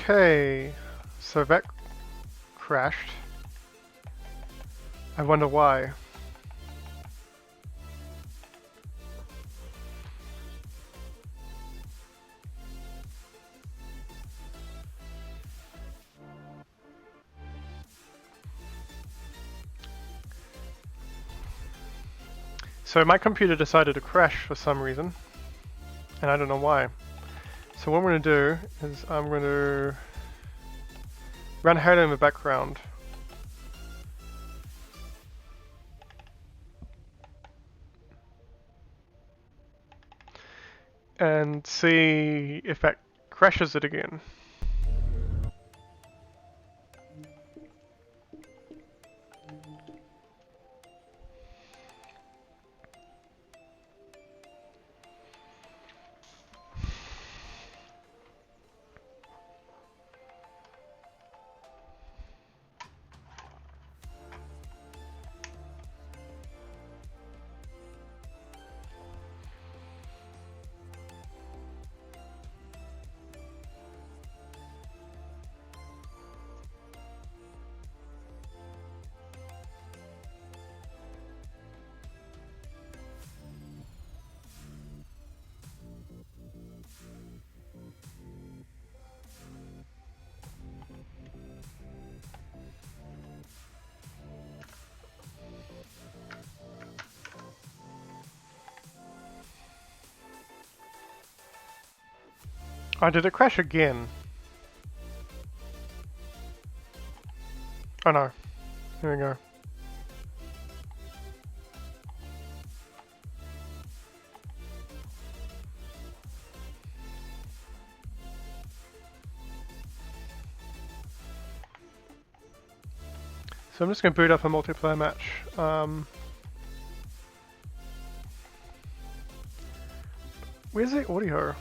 Okay, so that crashed. I wonder why. So my computer decided to crash for some reason, and I don't know why. So what I'm going to do is I'm going to run Halo in the background. And see if that crashes it again. Oh, did it crash again? Oh no. Here we go. So I'm just going to boot up a multiplayer match. Where's the audio?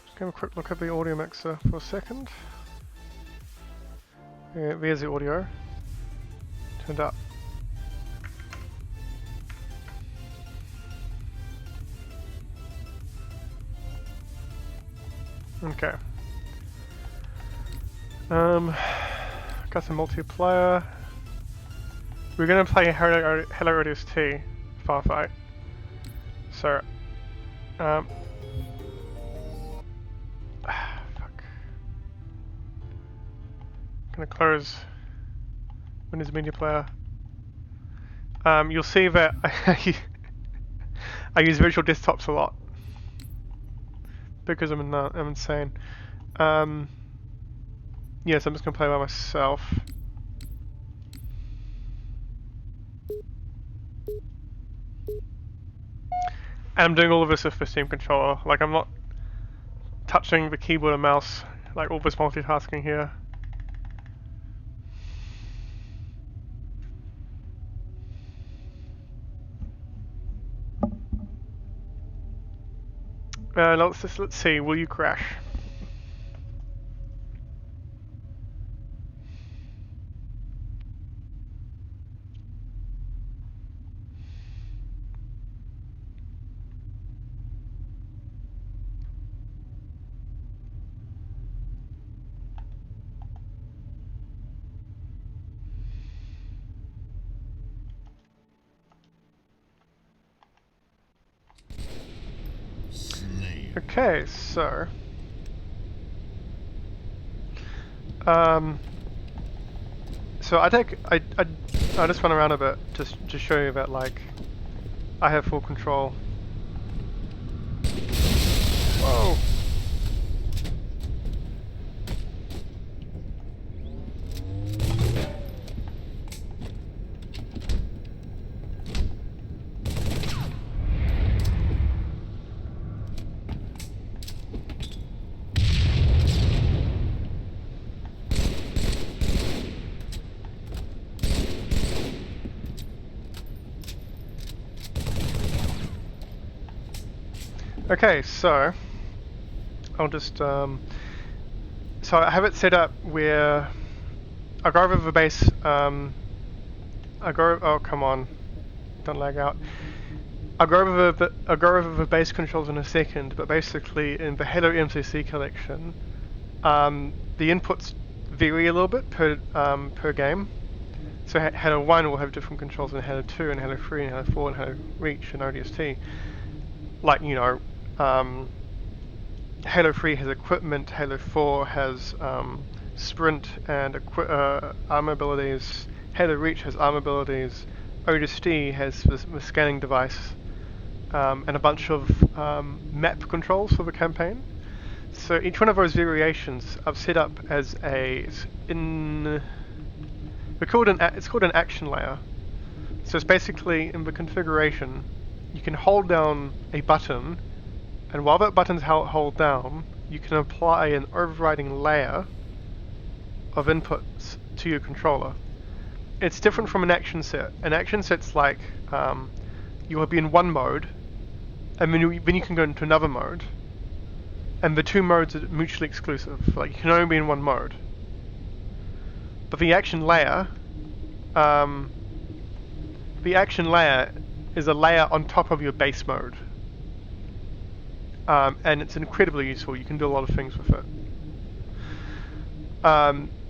Just have a quick look at the audio mixer for a second. Yeah, there's the audio. Turned up. Okay. Got some multiplayer. We're gonna play Hello ODST Firefight. So, fuck. Gonna close Windows Media Player. You'll see that I use virtual desktops a lot because I'm insane. Yes, I'm just gonna play by myself. And I'm doing all of this with the Steam controller. Like, I'm not touching the keyboard and mouse, like all this multitasking here. Let's see, will you crash? Okay, so so I just run around a bit just to show you that, like, I have full control. Whoa. Okay, so I'll just so I have it set up where I go over the base. I go. Oh, come on! Don't lag out. I'll go over the base controls in a second, but basically in the Halo MCC collection, the inputs vary a little bit per game. So Halo 1 will have different controls than Halo 2 and Halo 3 and Halo 4 and Halo Reach and ODST. Like, you know, Halo 3 has equipment, Halo 4 has sprint and armor abilities, Halo Reach has armor abilities, ODST has the scanning device, and a bunch of map controls for the campaign. So each one of those variations I've set up as it's called an action layer. So it's basically in the configuration, you can hold down a button, and while that button's held down, you can apply an overriding layer of inputs to your controller. It's different from an action set. An action set's like you will be in one mode, and then you can go into another mode, and the two modes are mutually exclusive. Like, you can only be in one mode. But the action layer is a layer on top of your base mode, and it's incredibly useful. You can do a lot of things with it.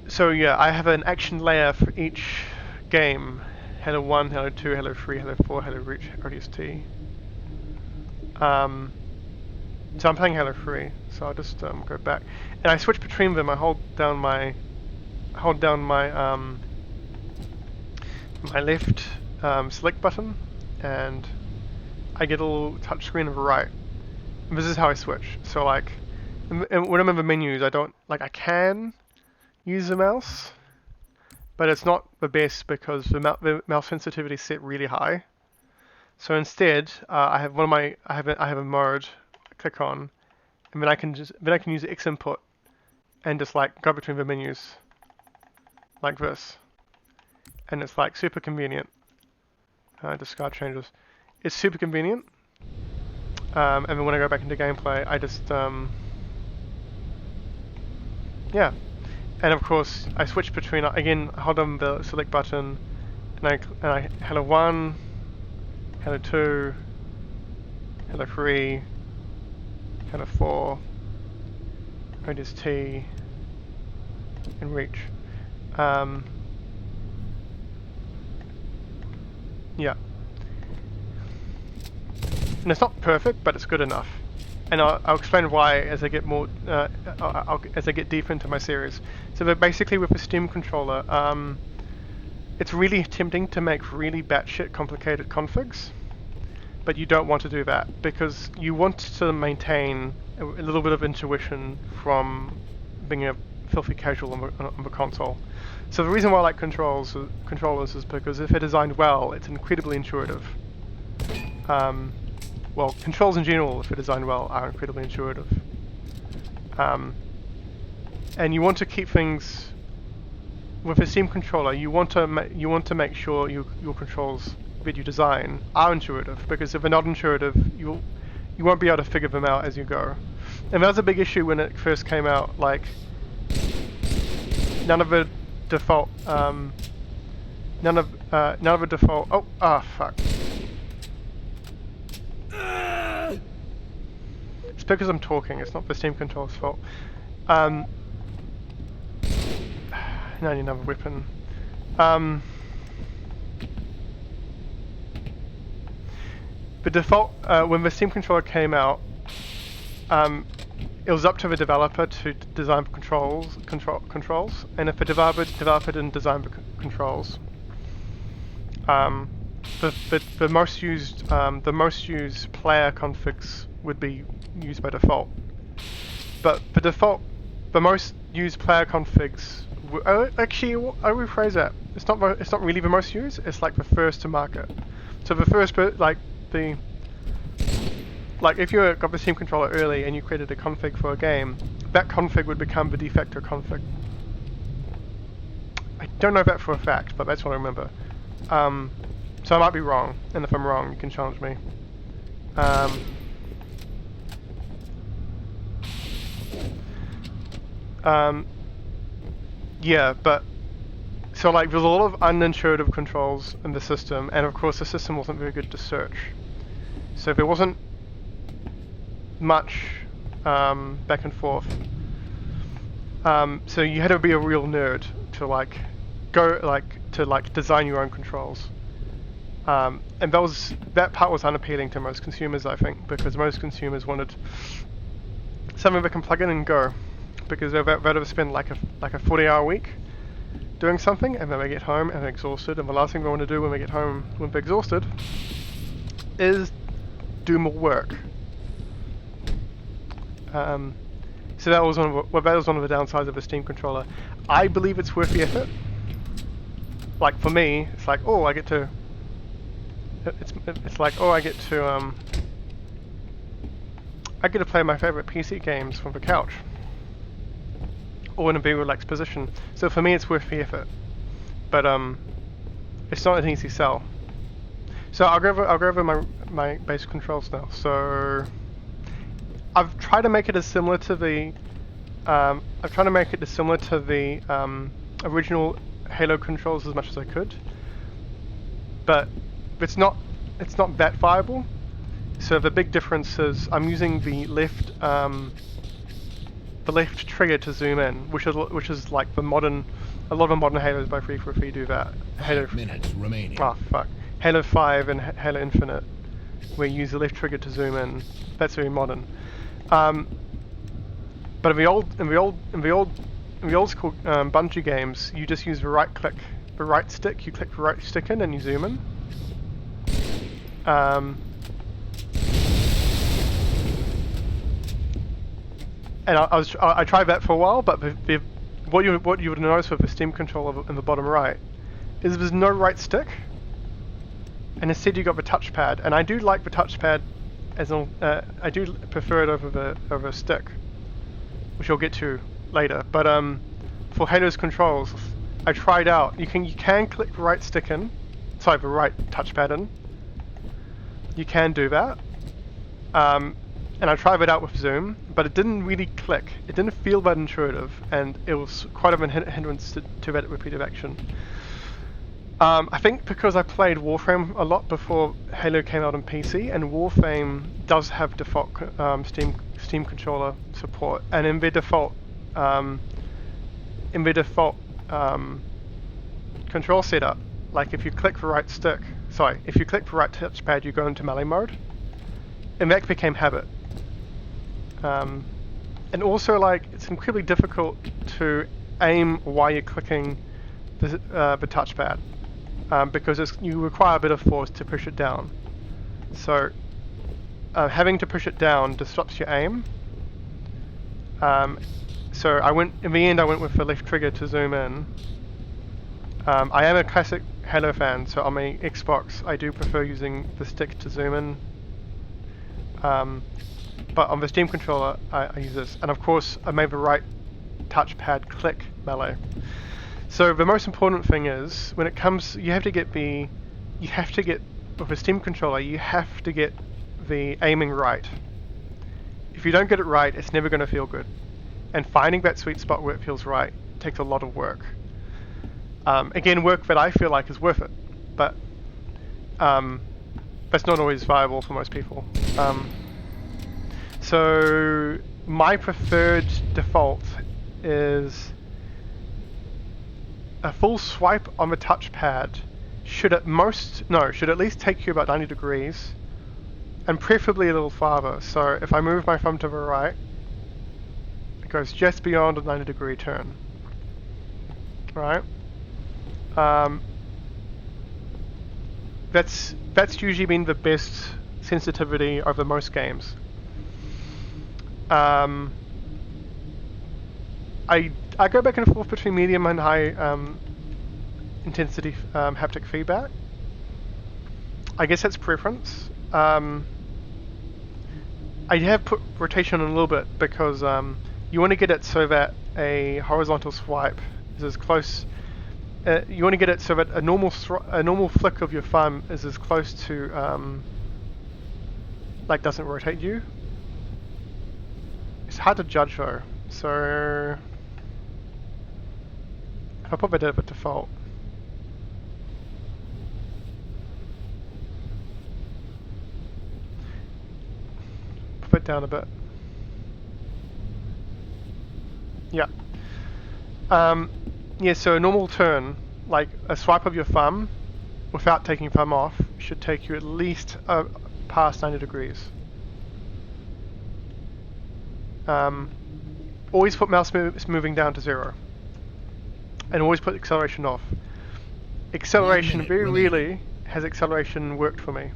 So yeah, I have an action layer for each game: Halo 1, Halo 2, Halo 3, Halo 4, Halo Reach, ODST. So I'm playing Halo 3, so I'll just go back, and I switch between them. I hold down my my left select button, and I get a little touch screen on the right. And this is how I switch. So like, when I'm in the menus, I can use the mouse, but it's not the best because the mouse sensitivity is set really high. So instead, I have a mode I click on, and then I can use the X input and just like go between the menus like this, and it's like super convenient. Discard changes. It's super convenient. And then when I go back into gameplay, I just yeah. And of course, I switch between, again, hold on the select button, and I Halo 1, Halo 2, Halo 3, Halo 4, ODST, and Reach. Yeah. And it's not perfect, but it's good enough. And I'll explain why as I get more, as I get deeper into my series. So that basically with a Steam controller, it's really tempting to make really batshit complicated configs, but you don't want to do that because you want to maintain a little bit of intuition from being a filthy casual on the console. So the reason why I like controllers is because if they're designed well, it's incredibly intuitive. Well, controls in general, if they're designed well, are incredibly intuitive. And you want to keep things with a Steam controller. You want to make sure your controls that you design are intuitive, because if they're not intuitive, you won't be able to figure them out as you go. And that was a big issue when it first came out. Like, none of the default fuck. It's because I'm talking, it's not the Steam controller's fault. Now I need another weapon. The default, when the Steam controller came out, it was up to the developer to design controls, and if the developer didn't design the controls, the most used player configs would be used by default. But the most used player configs. Actually, I rephrase that. It's not really the most used. It's like the first to market. So the first, if you got the Steam controller early and you created a config for a game, that config would become the de facto config. I don't know that for a fact, but that's what I remember. So I might be wrong, and if I'm wrong, you can challenge me. Yeah, but so like there's a lot of unintuitive controls in the system, and of course the system wasn't very good to search. So there wasn't much back and forth. So you had to be a real nerd to like design your own controls. And that part was unappealing to most consumers, I think, because most consumers wanted something they can plug in and go, because they'd rather spend like a 40-hour week doing something, and then they get home and they're exhausted, and the last thing they want to do when they get home when they're exhausted is do more work. So that was one of the downsides of a Steam controller. I believe it's worth the effort. Like for me, it's like, oh, I get to. It's like, oh, I get to play my favorite PC games from the couch, or in a very relaxed position. So for me, it's worth the effort. But it's not an easy sell. So I'll go over my basic controls now. So I've tried to make it as similar to the original Halo controls as much as I could, but it's not that viable. So the big difference is I'm using the left trigger to zoom in, which is like a lot of the modern Halos by 343 do that. Halo 5 minutes remaining. Oh fuck. Halo 5 and Halo Infinite, where you use the left trigger to zoom in. That's very modern. But in the old school Bungie games, you just use the right stick. You click the right stick in and you zoom in. And I tried that for a while, but what you would notice with the Steam controller in the bottom right is there's no right stick, and instead you got the touchpad. And I do like the touchpad, I do prefer it over the stick, which I'll get to later. But for Halo's controls, I tried out. You can click the right stick in, sorry, the right touchpad in. You can do that. And I tried it out with Zoom, but it didn't really click. It didn't feel that intuitive, and it was quite of a hindrance to that repetitive action. I think because I played Warframe a lot before Halo came out on PC, and Warframe does have default Steam controller support, and in their default control setup, like if you click the right touchpad, you go into melee mode, and that became habit. And also, like, it's incredibly difficult to aim while you're clicking the touchpad, because you require a bit of force to push it down. So having to push it down disrupts your aim. So in the end I went with the left trigger to zoom in. I am a classic Halo fan, so on my Xbox I do prefer using the stick to zoom in. But on the Steam controller, I use this, and of course I made the right touchpad click melee. So the most important thing is, when it comes, with a Steam controller, you have to get the aiming right. If you don't get it right, it's never going to feel good. And finding that sweet spot where it feels right takes a lot of work. Again, work that I feel like is worth it, but that's not always viable for most people. So my preferred default is a full swipe on the touchpad should at least take you about 90 degrees, and preferably a little farther. So if I move my thumb to the right, it goes just beyond a 90-degree turn. Right? That's usually been the best sensitivity over most games. I go back and forth between medium and high intensity haptic feedback. I guess that's preference. I have put rotation on a little bit because you want to get it so that a horizontal swipe is as close. You want to get it so that a normal flick of your thumb is as close to like doesn't rotate you. It's hard to judge though, so if I put that at default, it down a bit. Yeah. Yeah, so a normal turn, like a swipe of your thumb, without taking thumb off, should take you at least past 90 degrees. Always put mouse moving down to 0. And always put acceleration off. Acceleration very rarely has acceleration worked for me.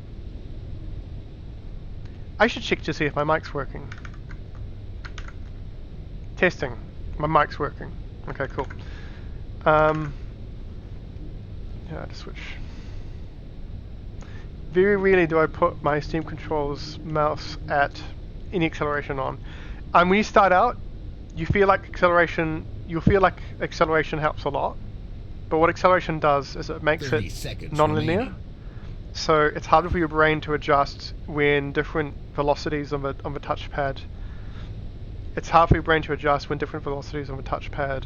I should check to see if my mic's working. Testing. My mic's working. Okay, cool. Yeah, to switch. Very rarely do I put my Steam controller's mouse at any acceleration on. When you start out, you'll feel like acceleration helps a lot. But what acceleration does is it makes it non-linear. So it's harder for your brain to adjust when different velocities of a touchpad. It's hard for your brain to adjust when different velocities of a touchpad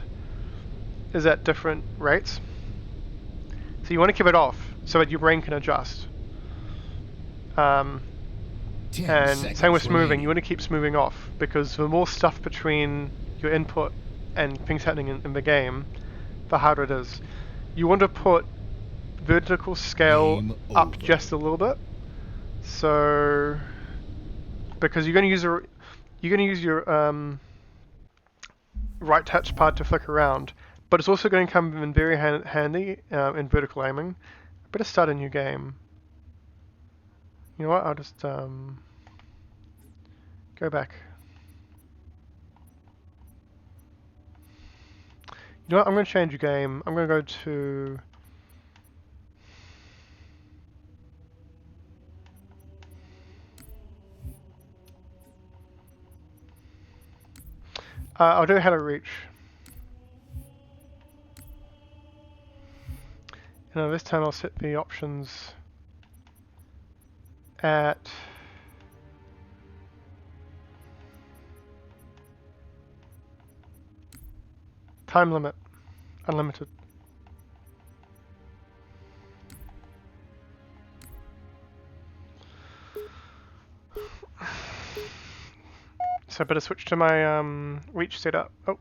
is at different rates. So you want to keep it off so that your brain can adjust. And same with smoothing. You want to keep smoothing off because the more stuff between your input and things happening in the game, the harder it is. You want to put vertical scale up just a little bit. So because you're going to use your right touchpad to flick around, but it's also going to come in very handy in vertical aiming. I better start a new game. You know what? I'll just go back. You know what? I'm going to change a game. I'm going to go to I'll do Hello Reach. And this time I'll set the options at time limit, unlimited. So I better switch to my reach setup. Oh.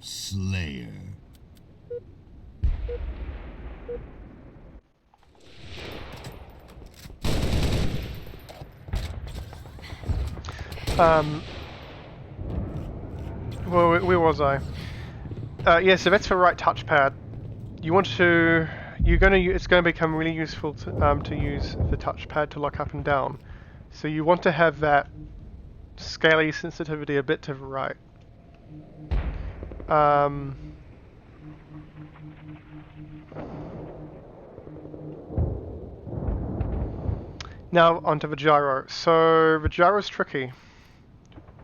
Slayer. Well, where was I? Yeah, so that's for right touchpad. You want to, it's going to become really useful to use the touchpad to lock up and down. So you want to have that scaly sensitivity a bit to the right. Now onto the gyro. So the gyro's tricky.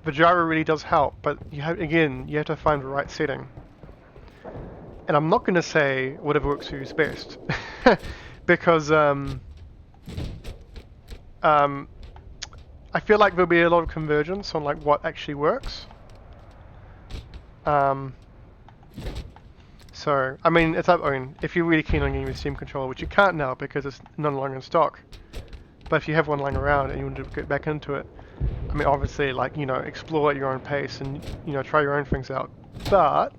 The gyro really does help, but you have to find the right setting. And I'm not going to say whatever works for you is best, because I feel like there'll be a lot of convergence on like what actually works. So I mean, if you're really keen on getting a Steam controller, which you can't now because it's no longer in stock. But if you have one lying around and you want to get back into it, I mean, obviously, like, explore at your own pace and, try your own things out. But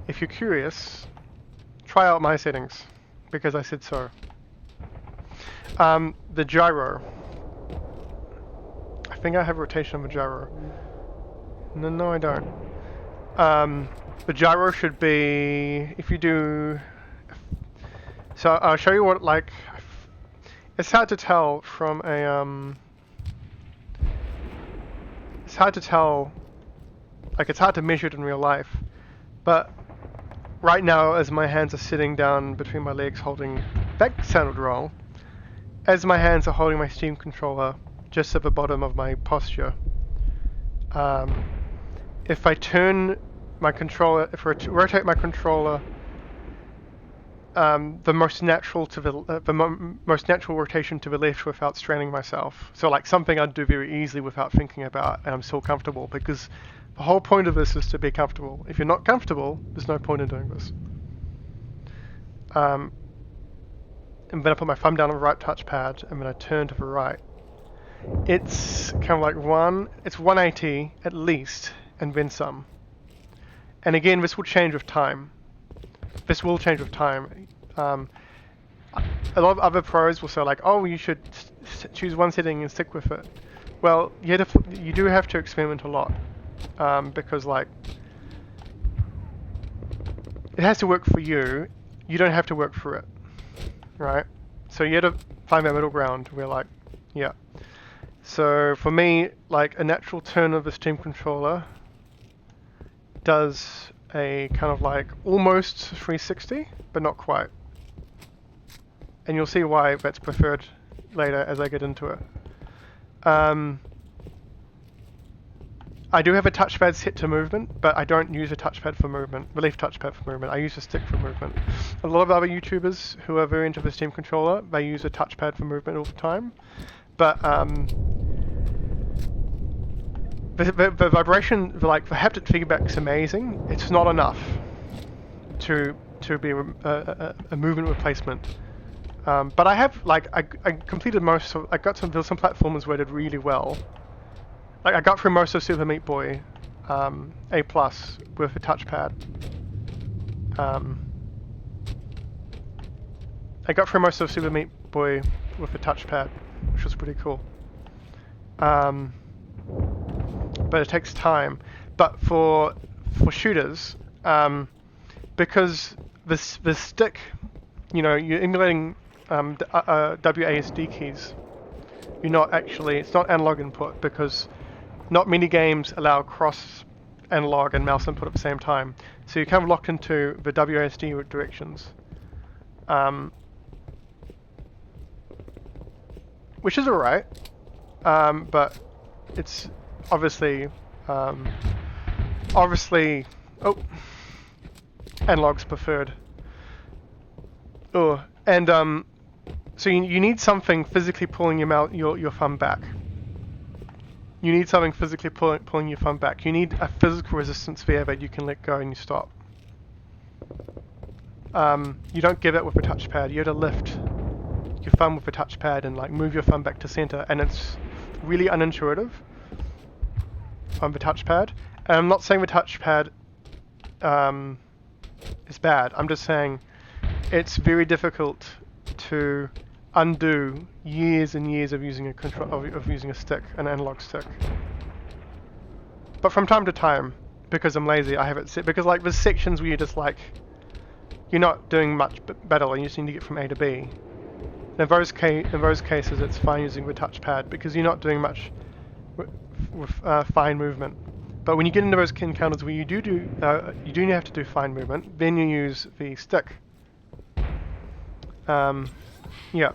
if you're curious, try out my settings, because I said so. The gyro. I think I have rotation on the gyro. No, I don't. The gyro should be, if you do... So I'll show you what, like... It's hard to tell from a, it's hard to tell, like it's hard to measure it in real life, but right now as my hands are sitting down between my legs holding, that sounded wrong, as my hands are holding my Steam controller just at the bottom of my posture, if I turn my controller, if I rotate my controller, the most natural rotation to the left without straining myself. So like something I'd do very easily without thinking about, and I'm still comfortable because The whole point of this is to be comfortable. If you're not comfortable, there's no point in doing this. And then I put my thumb down on the right touchpad, and then I turn to the right. It's kind of like it's 180 at least, and then some. And again, this will change with time. This will change with time. A lot of other pros will say like, oh, you should choose one setting and stick with it. Well, you do have to experiment a lot, because like, it has to work for you. You don't have to work for it, right? So you have to find that middle ground where like, yeah. So for me, like a natural turn of the Steam controller does a kind of like almost 360, but not quite. And you'll see why that's preferred later as I get into it. I do have a touchpad set to movement, but I don't use a touchpad for movement, relief touchpad for movement. I use a stick for movement. A lot of other YouTubers who are very into the Steam controller, they use a touchpad for movement all the time. But the vibration, the haptic feedback is amazing. It's not enough to be a movement replacement. But I have I completed most of, I got some platformers where I did really well. Like I got through most of Super Meat Boy, A+ with a touchpad. I got through most of Super Meat Boy with a touchpad, which was pretty cool. But it takes time. But for shooters, because the stick, you're emulating WASD keys. You're not actually, it's not analog input, because not many games allow cross analog and mouse input at the same time. So you're kind of locked into the WASD directions. Which is alright, but it's obviously, analog's preferred. Oh, and so you need something physically pulling your thumb back. You need something physically pulling your thumb back. You need a physical resistance there that you can let go and you stop. You don't give it with a touchpad. You have to lift your thumb with a touchpad and like move your thumb back to center, and it's really unintuitive on the touchpad. And I'm not saying the touchpad is bad. I'm just saying it's very difficult to undo years and years of using of using a stick, an analog stick. But from time to time, because I'm lazy, I have it set, because like there's sections where you're just like, you're not doing much battle and you just need to get from A to B. In those cases, it's fine using the touchpad because you're not doing much with fine movement. But when you get into those encounters where you do have to do fine movement, then you use the stick. Yeah.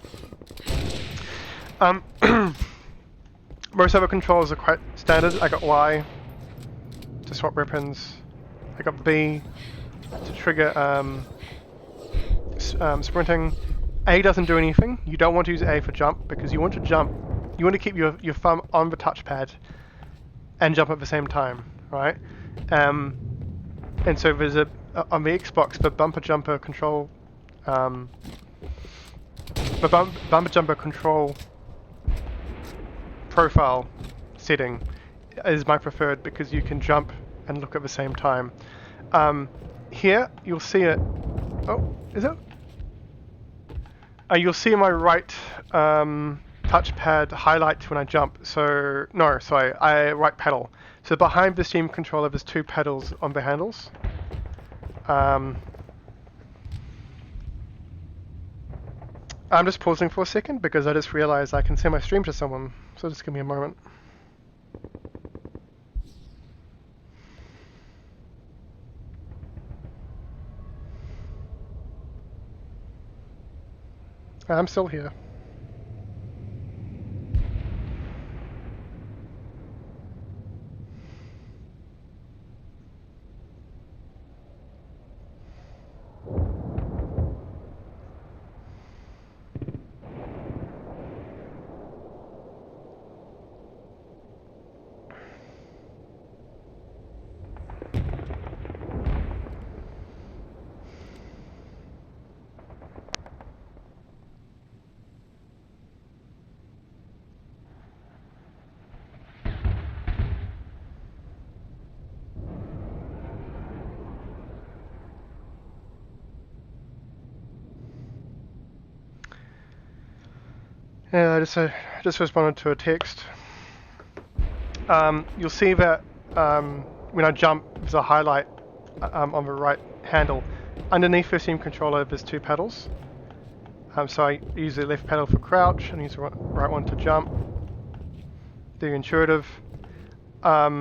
Most other controls are quite standard. I got Y to swap weapons. I got B to trigger sprinting. A doesn't do anything. You don't want to use A for jump because you want to jump. You want to keep your thumb on the touchpad and jump at the same time, right? And so there's on the Xbox the bumper jumper control. The bumper jumper control profile setting is my preferred because you can jump and look at the same time. Here you'll see it. Oh, is it? You'll see my right touchpad highlight when I jump. So no, sorry, right pedal. So behind the Steam controller, there's two pedals on the handles. I'm just pausing for a second because I just realized I can send my stream to someone. So just give me a moment. I'm still here. Yeah, I just responded to a text. You'll see that when I jump, there's a highlight on the right handle. Underneath the Steam controller, there's two pedals. So I use the left pedal for crouch and use the right one to jump. Very intuitive. Yeah.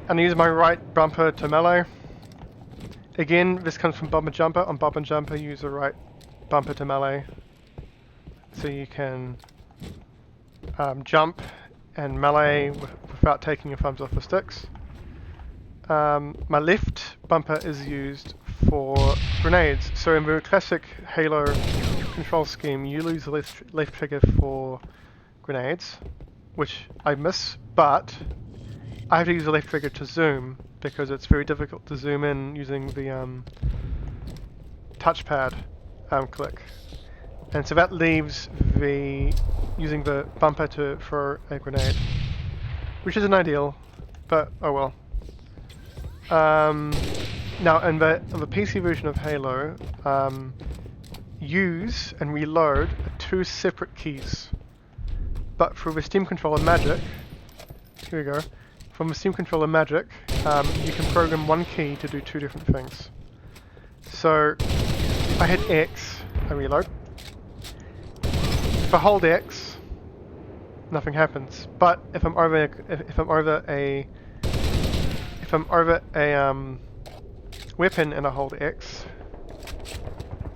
And I use my right bumper to melee. Again, this comes from bumper jumper. On bumper jumper, use the right bumper to melee. So you can jump and melee without taking your thumbs off the sticks. My left bumper is used for grenades. So in the classic Halo control scheme, you lose the left trigger for grenades, which I miss, but I have to use the left trigger to zoom because it's very difficult to zoom in using the touchpad click. And so that leaves using the bumper to throw a grenade, which isn't ideal, but oh well. Now, in the PC version of Halo, use and reload are two separate keys. But for the Steam controller Magic, here we go. From the Steam controller Magic, you can program one key to do two different things. So, if I hit X, I reload. If I hold X, nothing happens. But if I'm over a weapon and I hold X,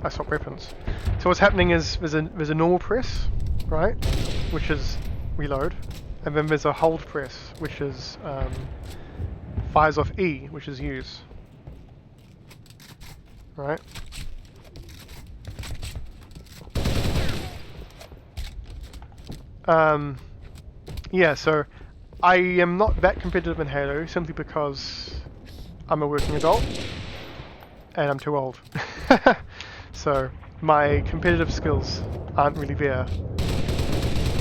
I swap weapons. So what's happening is there's a normal press, right, which is reload, and then there's a hold press, which is fires off E, which is use. Right. Yeah, so I am not that competitive in Halo simply because I'm a working adult and I'm too old. So my competitive skills aren't really there.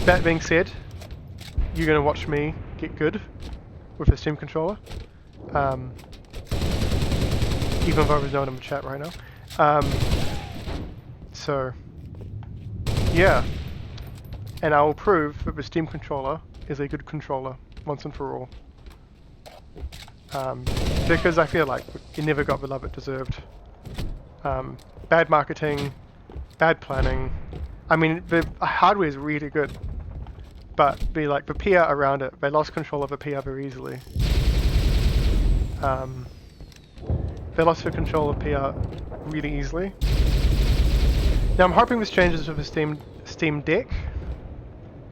That being said, you're going to watch me get good with the Steam controller. Even though there's no one in the chat right now. So, yeah. And I will prove that the Steam controller is a good controller, once and for all. Because I feel like it never got the love it deserved. Bad marketing, bad planning. I mean, the hardware is really good, but the PR around it, they lost control of the PR very easily. They lost the control of PR really easily. Now I'm hoping this changes with the Steam Deck,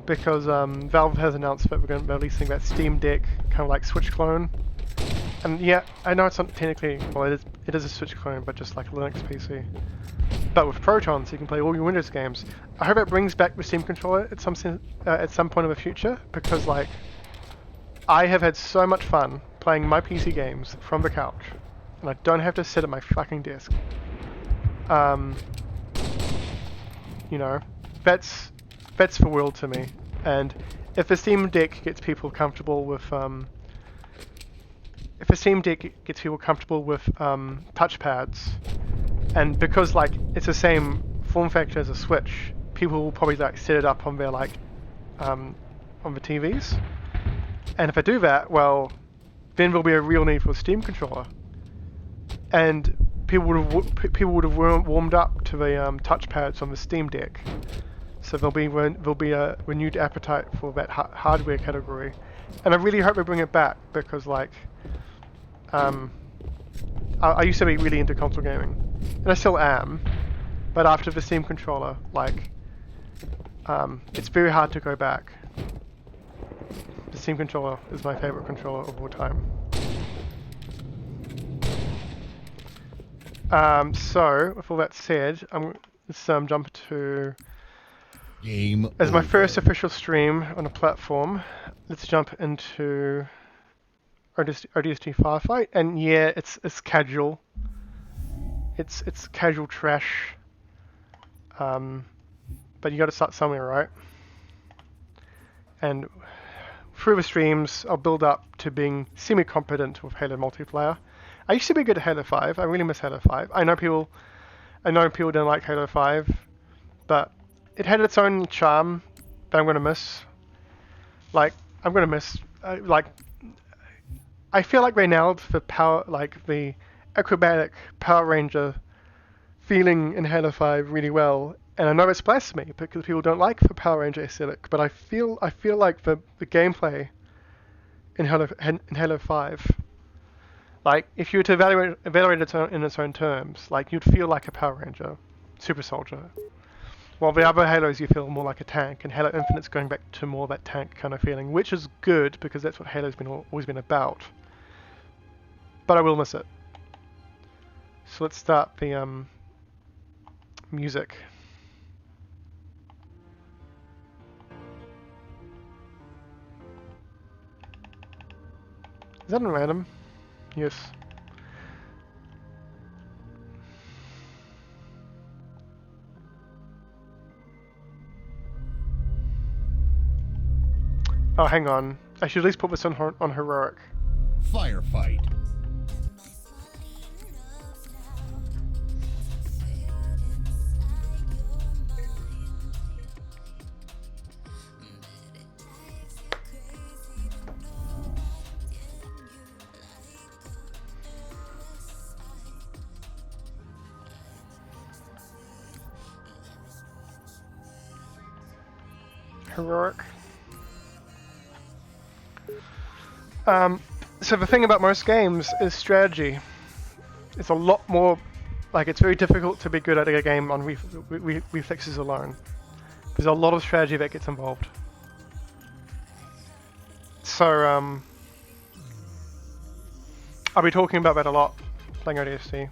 because Valve has announced that we're going to be releasing that Steam Deck kind of like Switch clone. And yeah, I know it's not technically, well it is a Switch clone, but just like a Linux PC. But with Proton, so you can play all your Windows games. I hope it brings back the Steam controller at some point in the future, because like, I have had so much fun playing my PC games from the couch, and I don't have to sit at my fucking desk. You know, that's the world to me. And if the Steam Deck gets people comfortable with touchpads, and because like it's the same form factor as a Switch, people will probably like set it up on their like on the TVs. And if I do that, well, then there'll be a real need for a Steam controller. And people would have warmed up to the touchpads on the Steam Deck. So there'll be a renewed appetite for that hardware category, and I really hope they bring it back, because like I used to be really into console gaming, and I still am, but after the Steam controller, like it's very hard to go back. The Steam controller is my favorite controller of all time. So with all that said, let's jump to Game as my over. first official stream on a platform. Let's jump into ODST Firefight, and yeah, it's casual. It's casual trash. But you got to start somewhere, right? And through the streams, I'll build up to being semi-competent with Halo multiplayer. I used to be good at Halo 5. I really miss Halo 5. I know people I know people don't like Halo 5, but it had its own charm that I'm gonna miss. Like, I'm gonna miss, like, I feel like they nailed the power, like the acrobatic Power Ranger feeling in Halo 5 really well. And I know it's blasphemy because people don't like the Power Ranger aesthetic, but I feel like the gameplay in Halo 5, like if you were to evaluate it in its own terms, like you'd feel like a Power Ranger, super soldier. While the other Halos you feel more like a tank, and Halo Infinite's going back to more that tank kind of feeling, which is good because that's what Halo's always been about. But I will miss it. So let's start the music. Is that in random? Yes. Oh, hang on. I should at least put this on heroic. Firefight. Heroic. So the thing about most games is strategy. It's a lot more, like it's very difficult to be good at a game on reflexes alone. There's a lot of strategy that gets involved. So I'll be talking about that a lot playing ODST.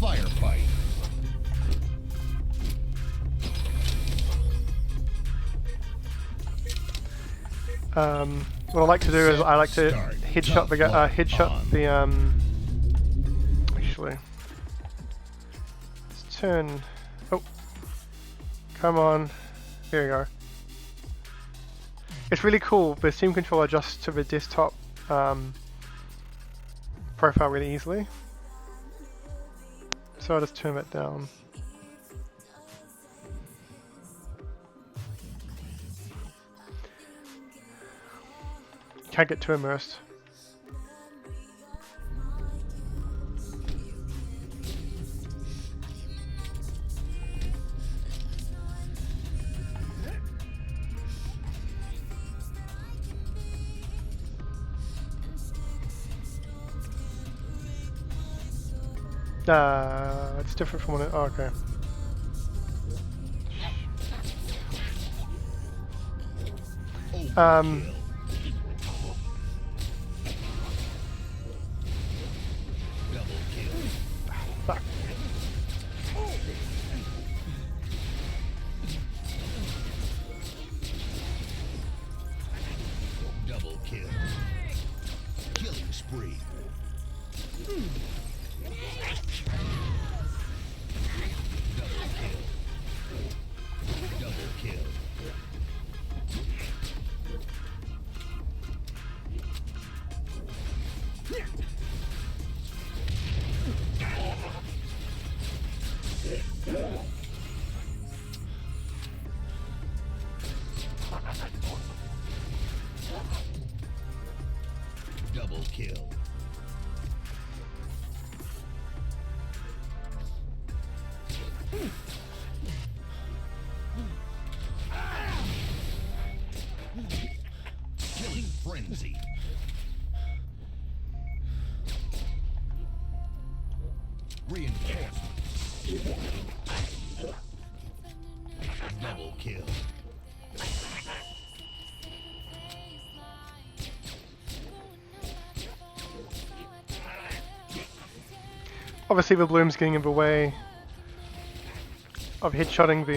Firefight. What I like to do is I like to headshot the actually, let's turn. Oh, come on, there you go. It's really cool. The Steam controller adjusts to the desktop profile really easily. So I'll just turn that down. Can't get too immersed. It's different from when it. Oh, okay. Fuck. Double kill. Killing spree. Double kill. Double kill. Killing frenzy. Reinforcement. Double kill. Obviously the bloom's getting in the way of headshotting the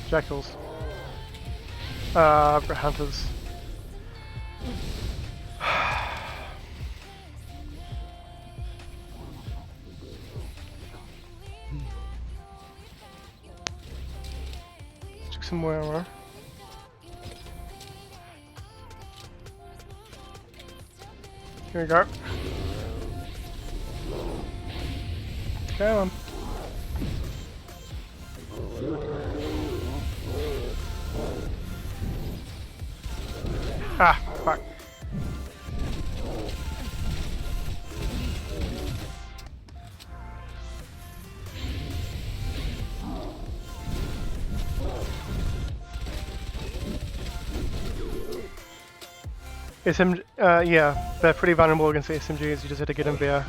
jackals. I've got hunters. Took some more armor. Here we go. Come on. Ah, fuck. Yeah, they're pretty vulnerable against the SMGs. You just have to get them there.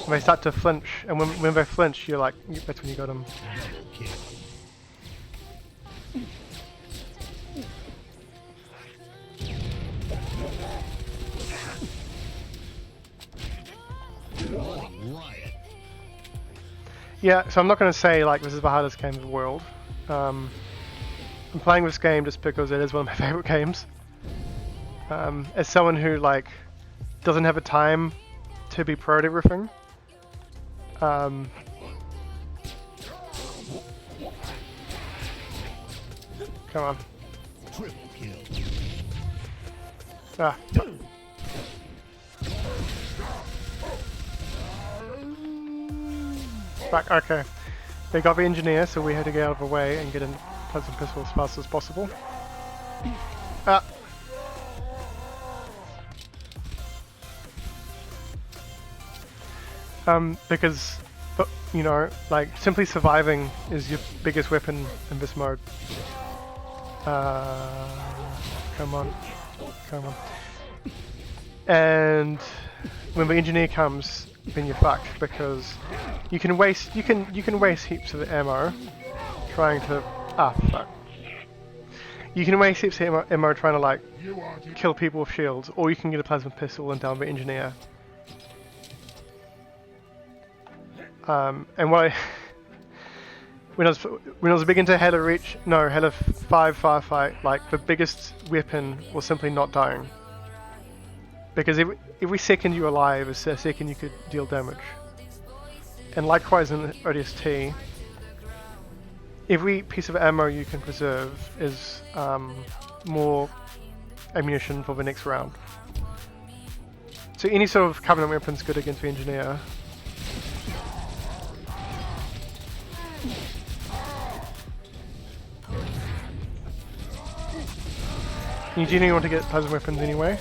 When they start to flinch, and when they flinch, you're like, that's when you got them. Yeah, so I'm not going to say like this is the hardest game in the world. I'm playing this game just because it is one of my favorite games. As someone who like doesn't have the time to be pro at everything, come on. Triple kill. Ah. Fuck, okay. They got the engineer, so we had to get out of the way and get in Pleasant Pistol as fast as possible. Ah. Because, you know, like, simply surviving is your biggest weapon in this mode. Come on. Come on. And when the engineer comes, then you're fucked, because you can waste heaps of ammo trying to fuck. You can waste heaps of ammo trying to like kill people with shields, or you can get a plasma pistol and down the engineer. And what I when I was big into Halo 5 firefight, like the biggest weapon was simply not dying. Because every second you're alive is a second you could deal damage. And likewise in ODST, every piece of ammo you can preserve is more ammunition for the next round. So any sort of Covenant weapon is good against the engineer. You generally want to get plasma weapons anyway.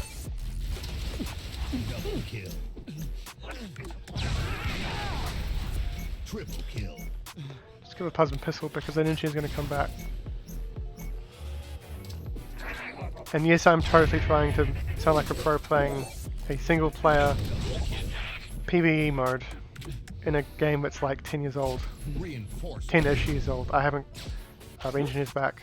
Double kill. Triple kill. Just give a plasma pistol because that engineer is going to come back. And yes, I'm totally trying to sound like a pro playing a single player PvE mode in a game that's like 10 years old. 10-ish years old. I haven't... the engineer's back.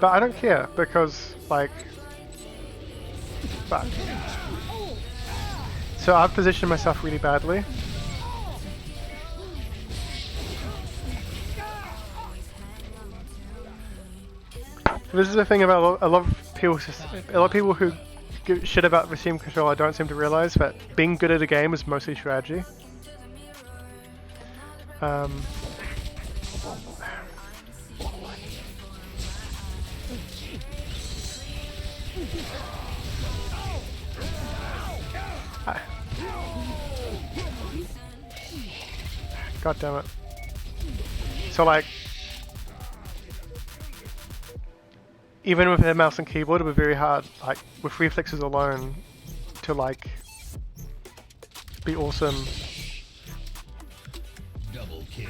But I don't care, because, like... Fuck. So I've positioned myself really badly. This is the thing about a lot of people who give shit about the Steam controller don't seem to realize that being good at a game is mostly strategy. God damn it. So like, even with a mouse and keyboard it was very hard, like with reflexes alone, to like be awesome. Double kill.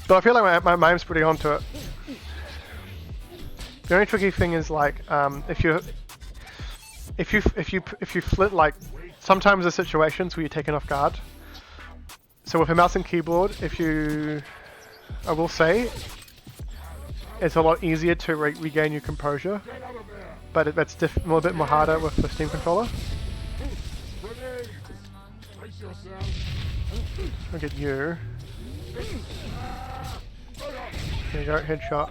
But I feel like my mind's pretty onto it. The only tricky thing is like if you flit, like sometimes there's situations where you're taken off guard. So with a mouse and keyboard, I will say, it's a lot easier to regain your composure, but that's a little bit more harder with the Steam controller. Look at you. There you go, headshot.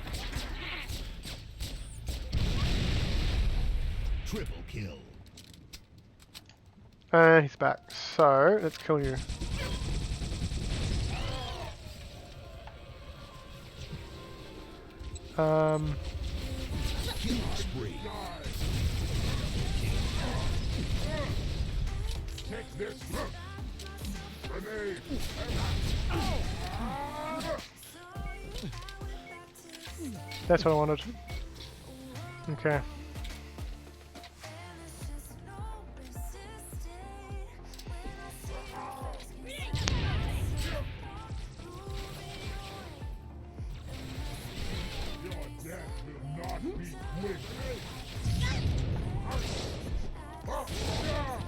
Triple kill. And he's back. So let's kill you. Killing spree. Take this. Grenade. That's what I wanted. Okay. Your death will not be quick. Double kill.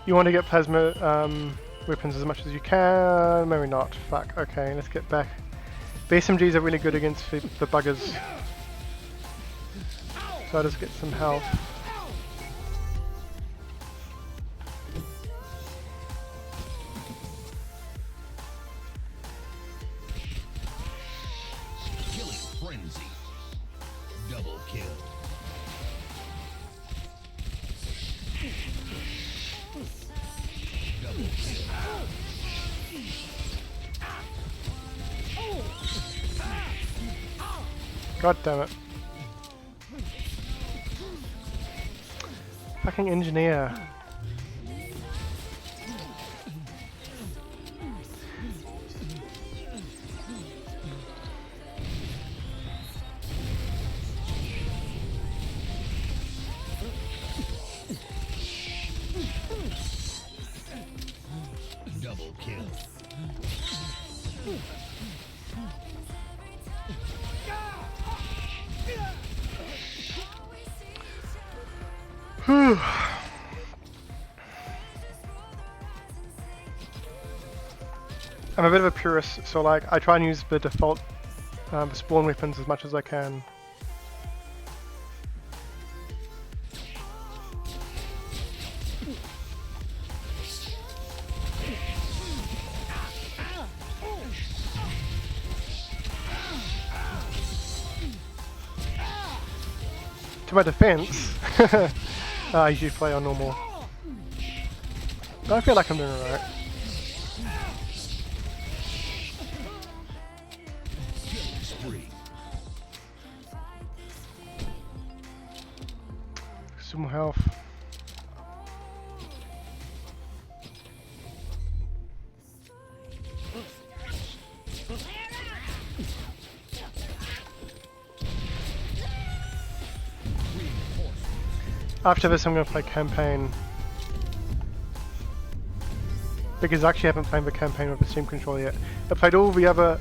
You want to get plasma weapons as much as you can. Maybe not. Fuck. Okay, let's get back. BSMGs are really good against the buggers. So I'll just get some health. Killing frenzy. Double kill. Double kill. God damn it. Fucking engineer. Double kill. Whew. I'm a bit of a purist, so like I try and use the default spawn weapons as much as I can. To my defense, I usually play on normal. But I feel like I'm doing alright. Killing spree. Some more health. After this I'm going to play campaign. Because I actually haven't played the campaign with the Steam controller yet. I played all the other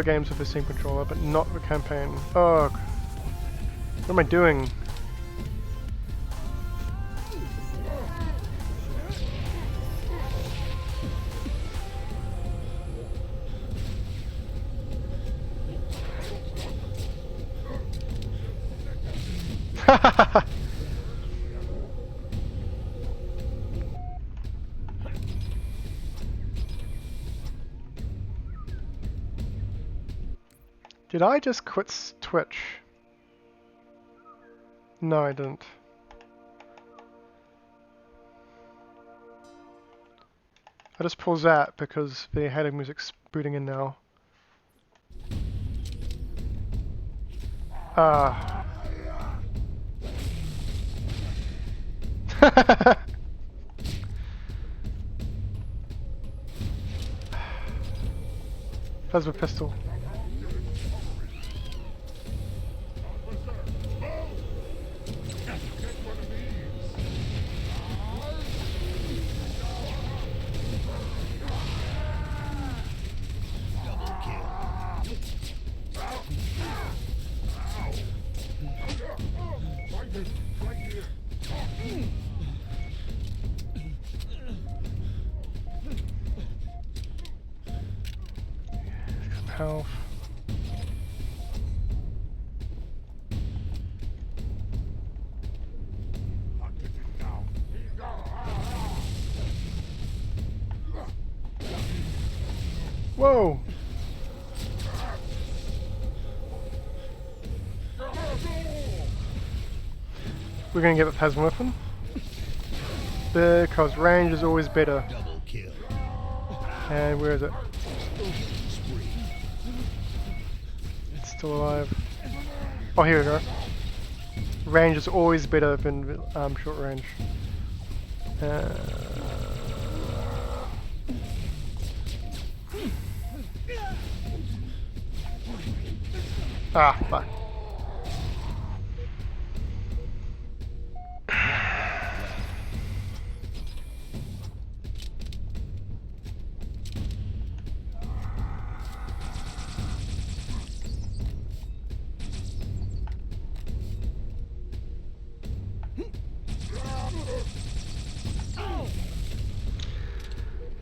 games with the Steam controller, but not the campaign. Oh, what am I doing? Did I just quit Twitch? No, I didn't. I just paused that because the Halo music's booting in now. Ah. Plasma pistol. Double kill. Some health. Whoa! we're going to get the plasma weapon. Because range is always better. Double kill. And where is it? Killing spree. It's still alive. Oh, here we go. Range is always better than short range. Fuck.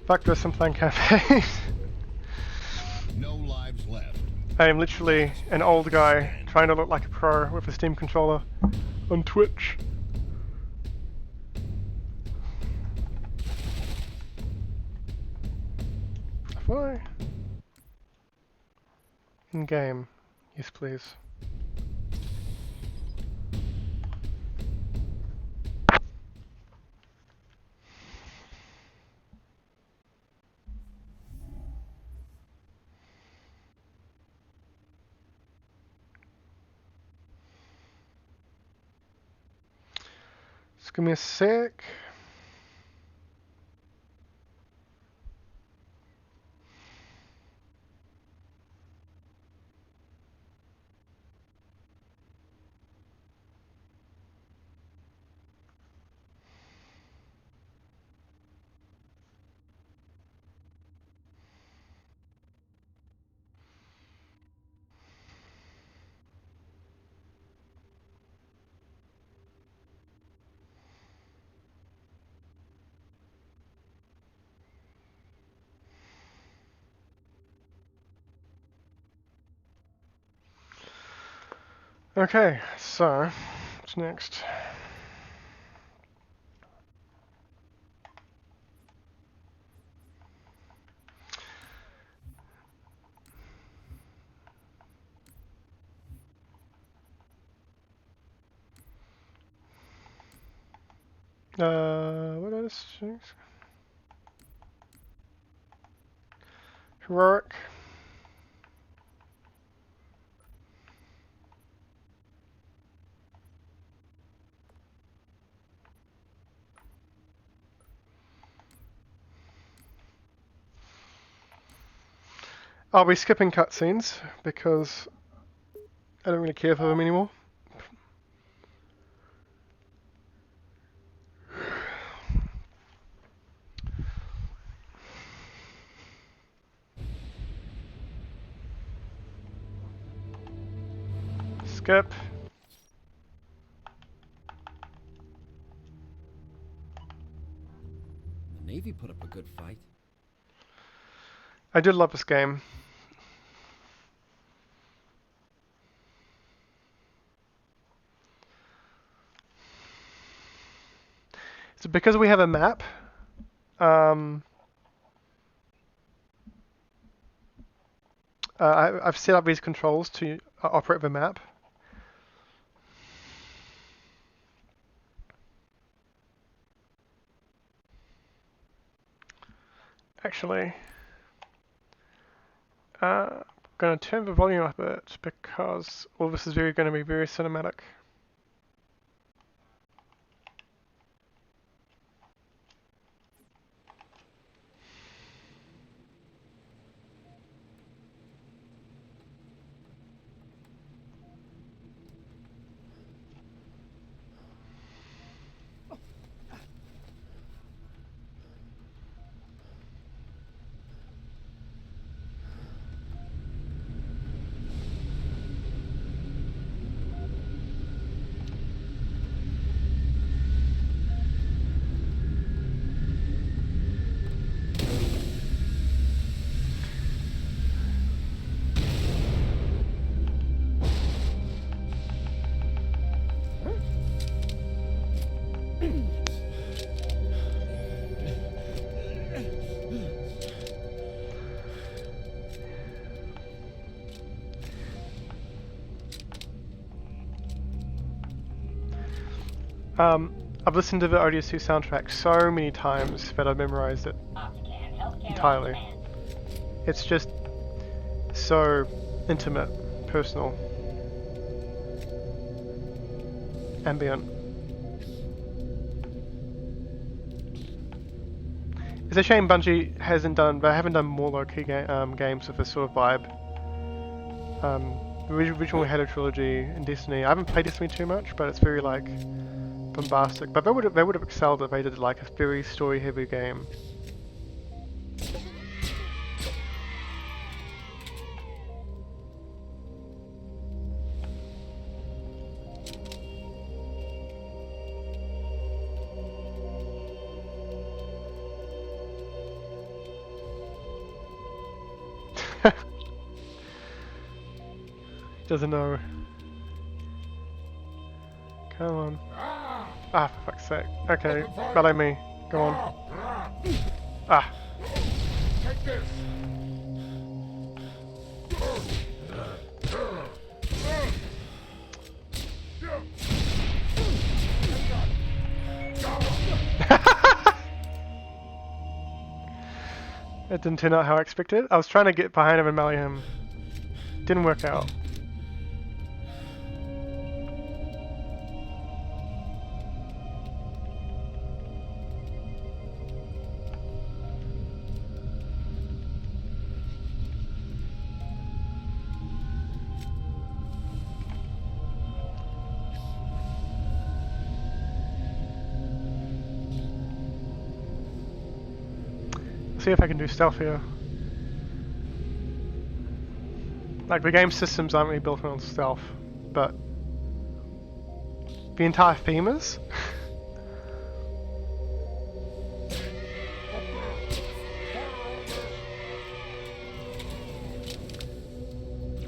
Fuck this, I'm playing cafe. No lives left. I am literally an old guy trying to look like a pro with a Steam controller on Twitch. Why? In game. Yes, please. Just give me a sec. Okay, so what's next? What is heroic? I'll be skipping cutscenes because I don't really care for them anymore. Skip. The Navy put up a good fight. I did love this game. So because we have a map, I've set up these controls to operate the map. Actually, I'm going to turn the volume up a bit because all this is going to be very cinematic. I've listened to the ODST soundtrack so many times that I've memorized it entirely. It's just so intimate, personal, ambient. It's a shame Bungie they haven't done more low-key games with this sort of vibe. The original Halo trilogy and Destiny. I haven't played Destiny too much, but it's very like bombastic. But they would have excelled if they did like a very story-heavy game. Doesn't know. Come on. Ah, for fuck's sake. Okay, follow me. Go on. Ah. Take this. It didn't turn out how I expected. I was trying to get behind him and melee him. Didn't work out. See if I can do stealth here. Like, the game systems aren't really built on stealth, but the entire theme is.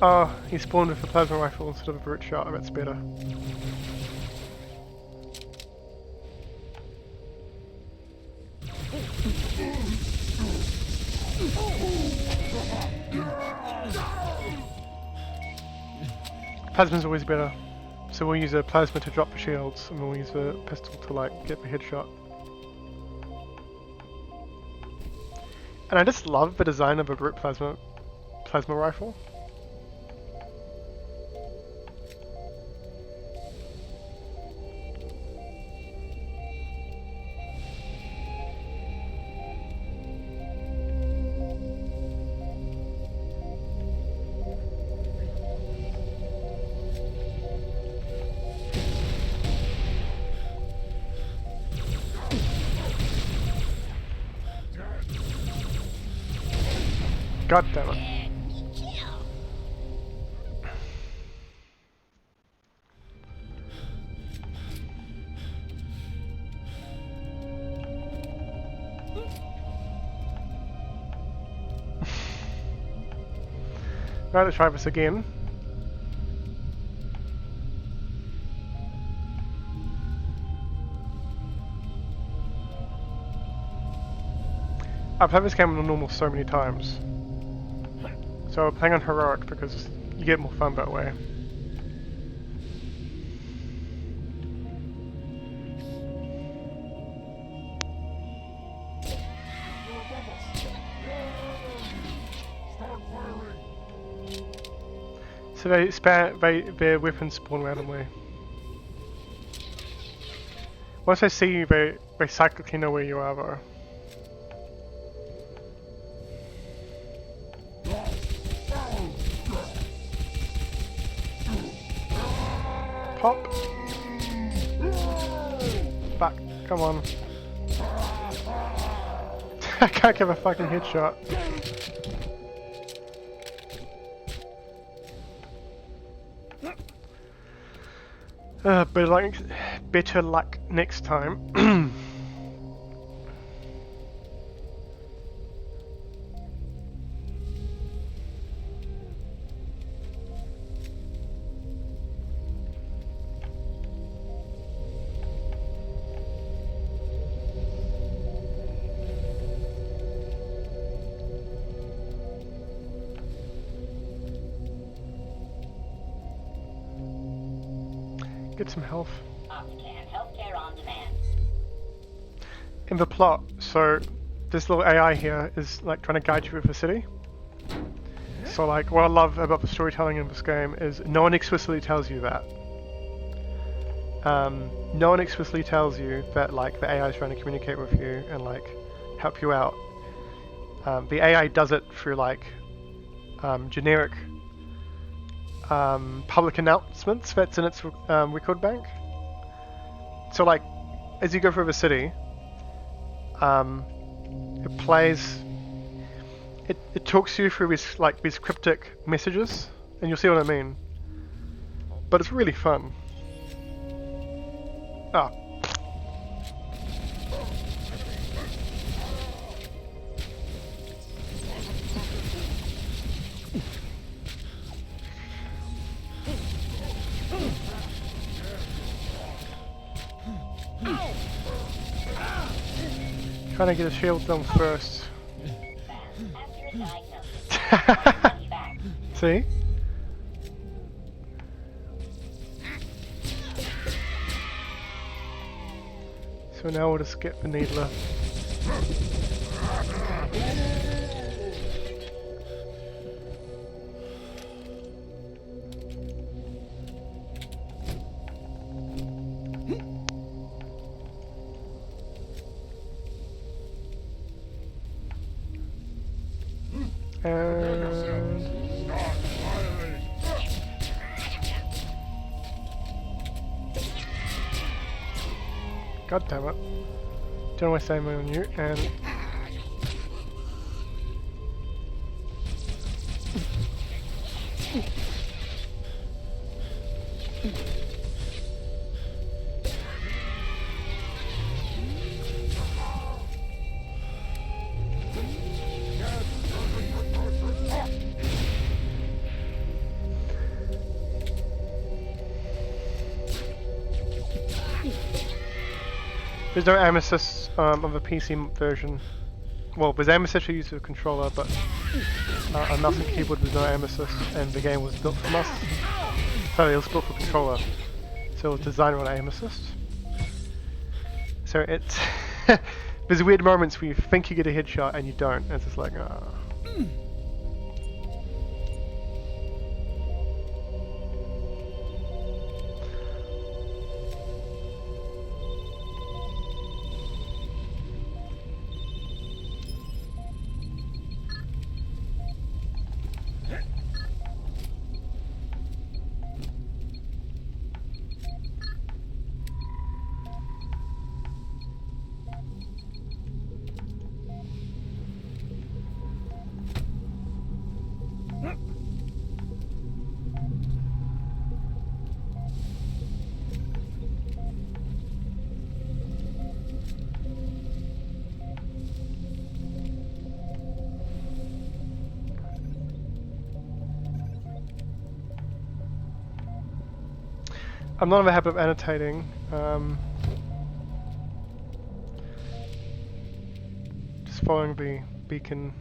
Oh, he spawned with a plasma rifle instead of a brute shot. That's better. Plasma's always better. So we'll use a plasma to drop the shields, and we'll use the pistol to like get the headshot. And I just love the design of a brute plasma rifle. God damn it. Right, let's try this again. I've played this game on normal so many times. So I'm playing on heroic because you get more fun that way. So their weapons spawn randomly. Once they see you, they cyclically know where you are though. Pop! Fuck, come on. I can't give a fucking headshot. Better luck next time. Get some health. Optican healthcare in the plot, so this little AI here is like trying to guide you through the city. So like what I love about the storytelling in this game is no one explicitly tells you that. No one explicitly tells you that like the AI is trying to communicate with you and like help you out. The AI does it through like generic public announcements that's in its record bank. So like as you go through the city, it plays. It talks you through these cryptic messages, and you'll see what I mean. But it's really fun. Ah. Trying to get a shield done first. See? So now we'll just get the needler. God damn it. Don't waste time on you, and... There's no aim assist of the PC version. Well, there's aim assist you use with a controller, but on mouse and keyboard there's no aim assist, and the game was built for mouse. Sorry, it was built for controller, so it was designed with aim assist. So it's there's weird moments where you think you get a headshot and you don't, and it's just like, ah. I'm not in the habit of annotating. Just following the beacon.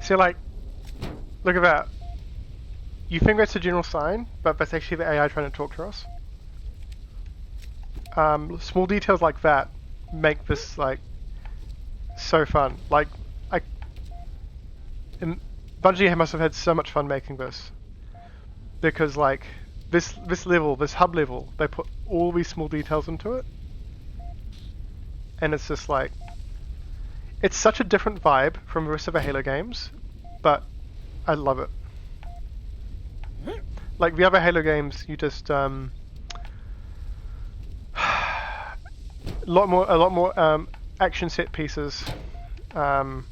So like, look at that. You think that's a general sign, but that's actually the AI trying to talk to us. Small details like that make this like so fun. Like, Bungie must have had so much fun making this, because like this level, this hub level, they put all these small details into it, and it's just like, it's such a different vibe from the rest of the Halo games, but I love it. Like the other Halo games, you just a lot more action set pieces, and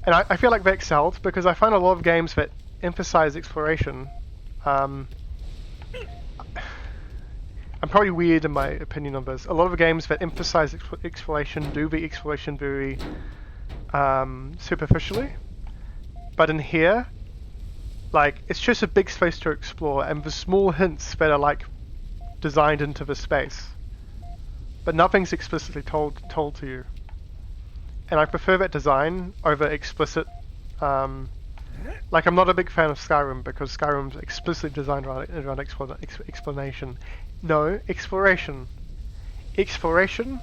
I feel like they excelled because I find a lot of games that emphasize exploration. I'm probably weird in my opinion on this. A lot of the games that emphasize exploration do the exploration very superficially, but in here, like, it's just a big space to explore, and the small hints that are like designed into the space but nothing's explicitly told to you. And I prefer that design over explicit. Like, I'm not a big fan of Skyrim because Skyrim's explicitly designed around explanation. No, exploration. Exploration.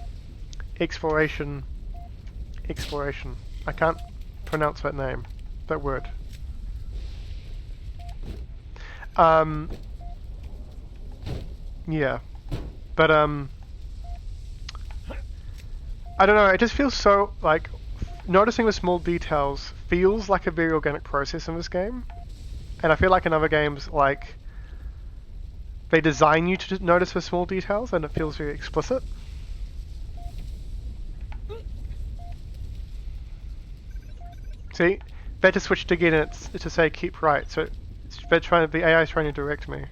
Exploration. Exploration. I can't pronounce that name. That word. Yeah. But, I don't know, it just feels so, like, noticing the small details feels like a very organic process in this game. And I feel like in other games, like, they design you to notice the small details and it feels very explicit. See? They just switched again and it's to say keep right, so the AI is trying to direct me.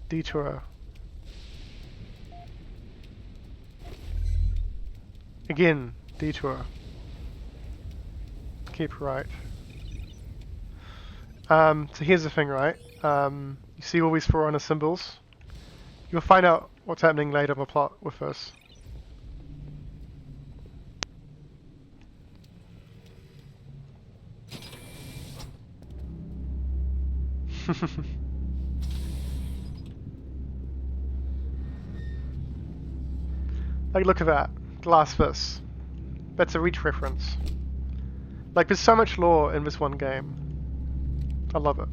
Detour. Again, detour. Keep right. So here's the thing, right? You see all these Forerunner symbols? You'll find out what's happening later in the plot with this. Like, look at that. Glass this. That's a Reach reference. Like, there's so much lore in this one game. I love it.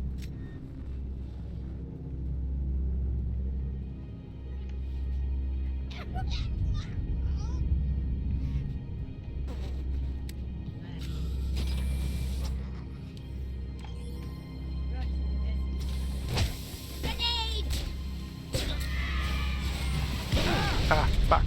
Ah, fuck.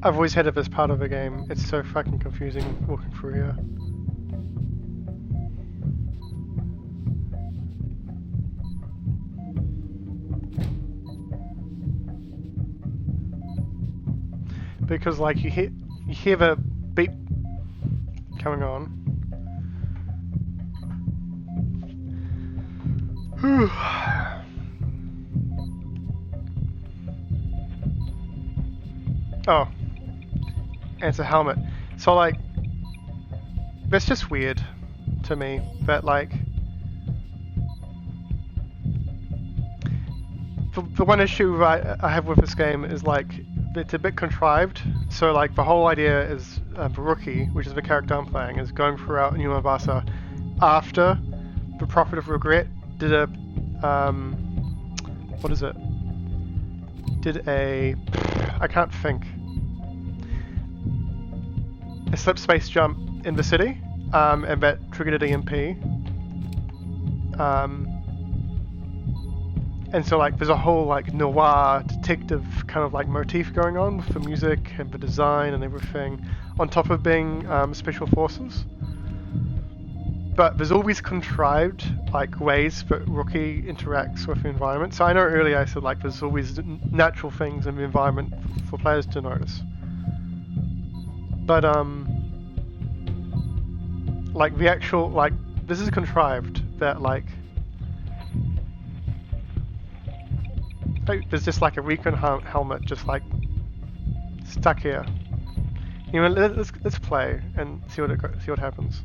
I've always hated this part of the game. It's so fucking confusing walking through here. Because like you hear the beep coming on. Oh. And it's a helmet. So like, that's just weird to me, that like, the one issue I have with this game is like, it's a bit contrived. So like, the whole idea is Baruki, which is the character I'm playing, is going throughout New Mombasa after the Prophet of Regret did a, what is it? Did a, I can't think. A slip space jump in the city, and that triggered an EMP. And so like there's a whole like noir detective kind of like motif going on with the music and the design and everything, on top of being special forces. But there's always contrived like ways that Rookie interacts with the environment. So I know earlier I said like there's always natural things in the environment for players to notice. But like the actual like this is contrived that like there's just like a recon helmet just like stuck here. You know, let's play and see what happens.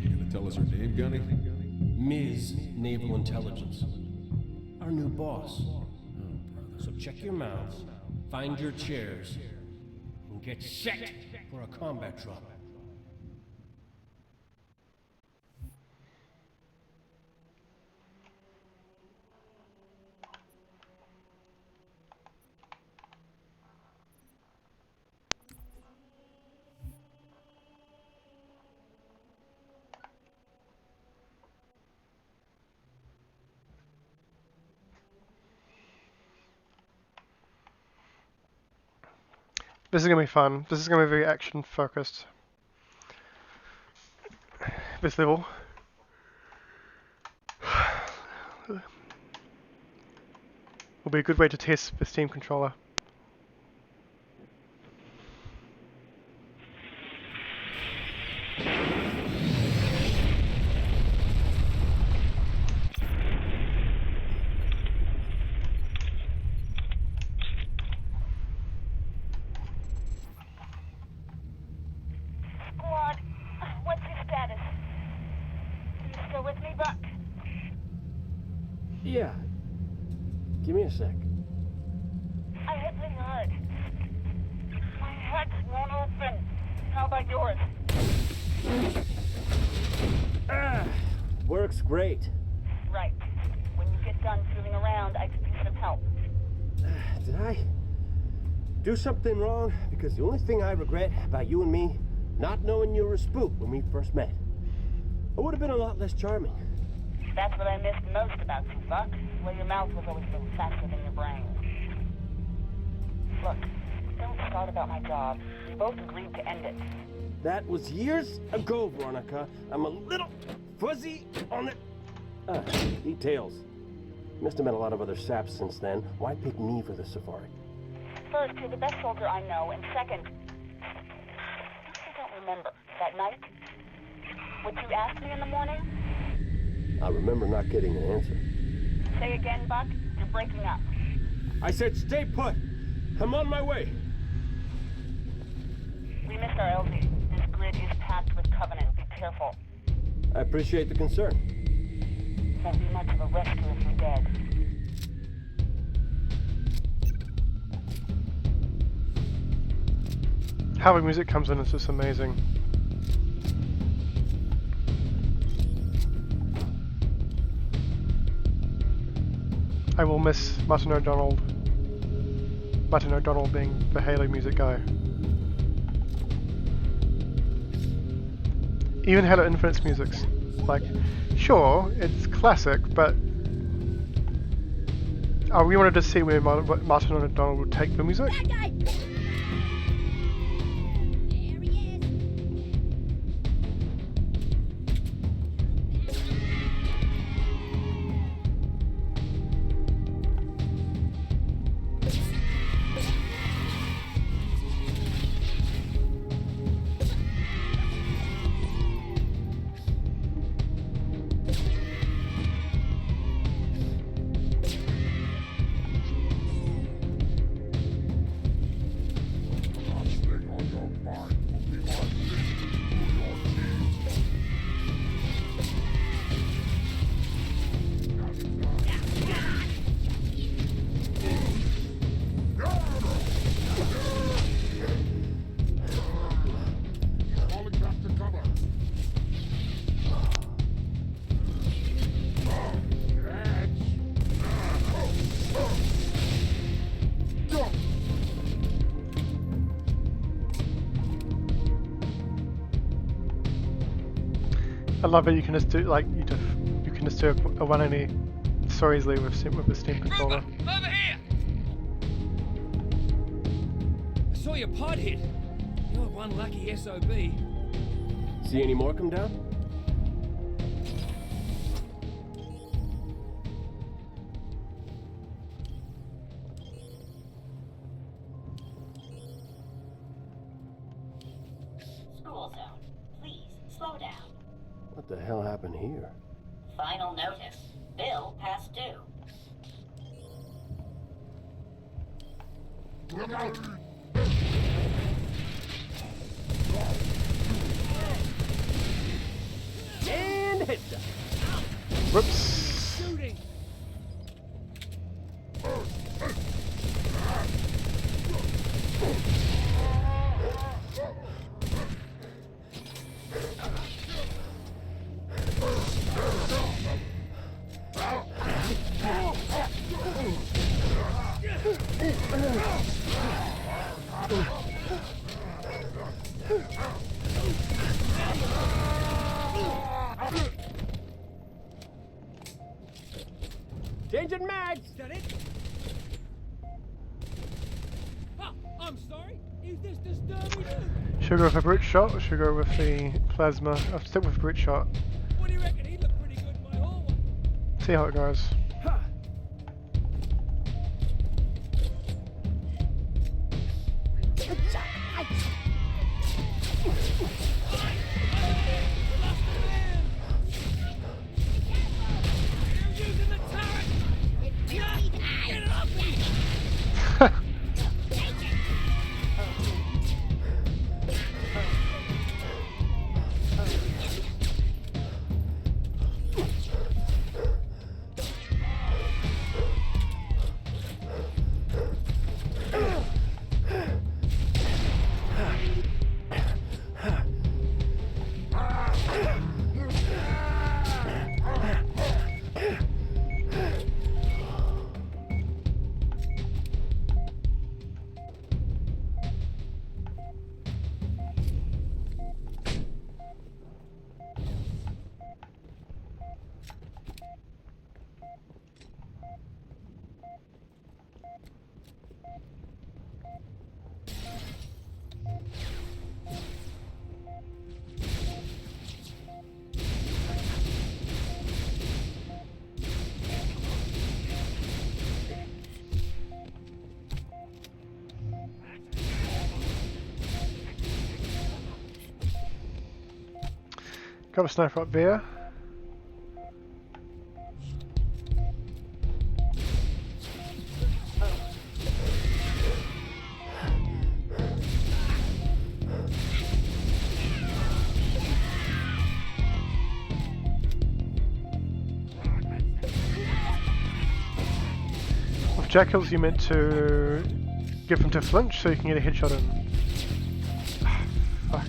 Gonna tell us her name, Gunny? Ms. Naval Intelligence. Our new boss. So check your mouths, find your chairs, and get set for a combat drop. This is gonna be fun. This is gonna be very action focused. This level. Will be a good way to test the Steam controller. Squad, what's your status? You still with me, Buck? Yeah. Give me a sec. I hit me hard. My head won't open. How about yours? Works great. Right. When you get done fooling around, I could use some help. Did I do something wrong? Because the only thing I regret about you and me, not knowing you were a spook when we first met. I would have been a lot less charming. That's what I missed most about you, Buck. Well, your mouth was always a little faster than your brain. Look, don't start about my job. We both agreed to end it. That was years ago, Veronica. I'm a little fuzzy on the details. Must have met a lot of other saps since then. Why pick me for the safari? First, you're the best soldier I know, and second, I don't remember that night. What you asked me in the morning? I remember not getting an answer. Say again, Buck. You're breaking up. I said stay put. I'm on my way. We missed our LZ. This grid is packed with Covenant. Be careful. I appreciate the concern. Won't be much of a rescue if you're dead. How the music comes in is just amazing. I will miss Martin O'Donnell. Martin O'Donnell being the Halo music guy. Even Halo Infinite's music's like, sure, it's classic, but we wanted to see where Martin O'Donnell would take the music. That guy! There he is! I love it. You can just do like you can just do a 180 so easily with the Steam controller. Over here! I saw your pod hit. You're one lucky SOB. See any more come down? School zone. Please, slow down. What the hell happened here? Final notice. Bill past due. And hit that. Whoops. Shooting! Changing mags. Is that it? Oh, I'm sorry. Is this disturbing you? Should we go with a brute shot or should we go with the plasma? I'll stick with brute shot. What do you reckon? He looked pretty good in my hallway. See how it goes. You're using the turret! Get it off me! Got a sniper up there. With jackals you meant to get them to flinch so you can get a headshot in. Fuck.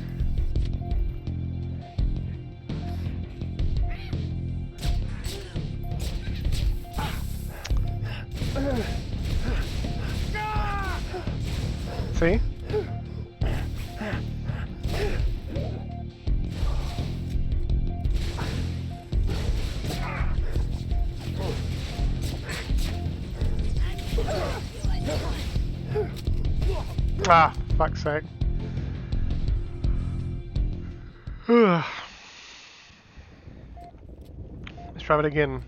See? Ah, fuck's sake. Let's try it again.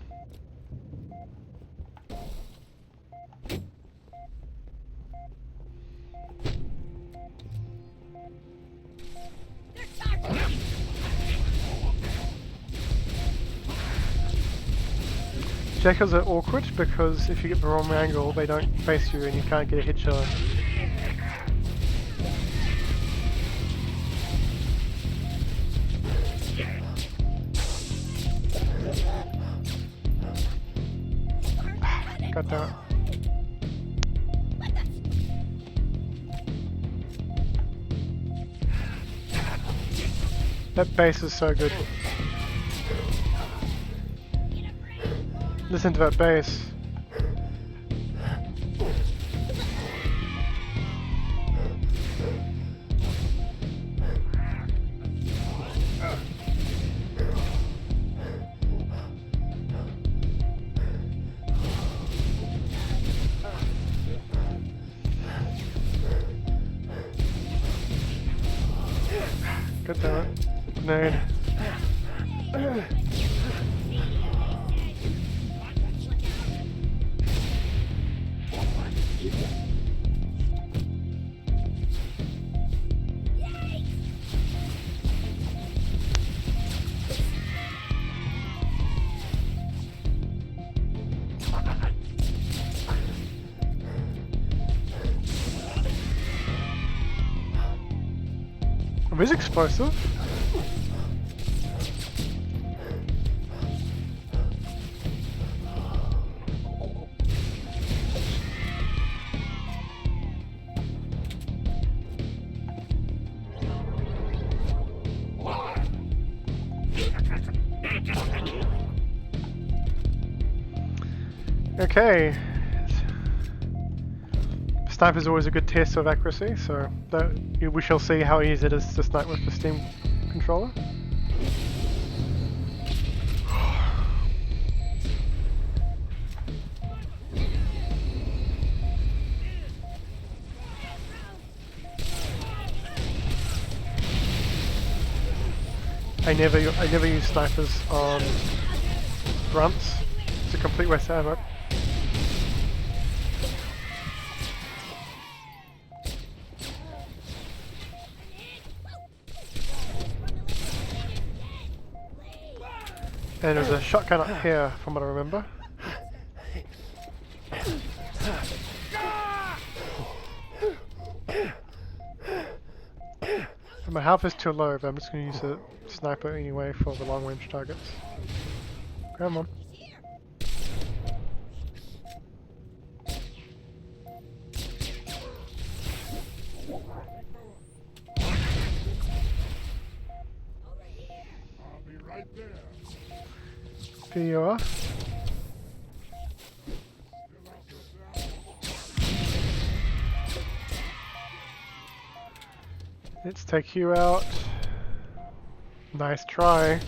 Jackals are awkward because if you get the wrong angle, they don't face you and you can't get a headshot. God damn it. That bass is so good. Listen to that bass. Grenade. It is explosive. Okay. Sniper's always a good test of accuracy, so we shall see how easy it is to snipe with the Steam controller. I never use snipers on grunts. It's a complete waste of ammo. And there's a shotgun up here, from what I remember. But my health is too low, but I'm just going to use a sniper anyway for the long range targets. Come on. Here you are. Let's take you out. Nice try.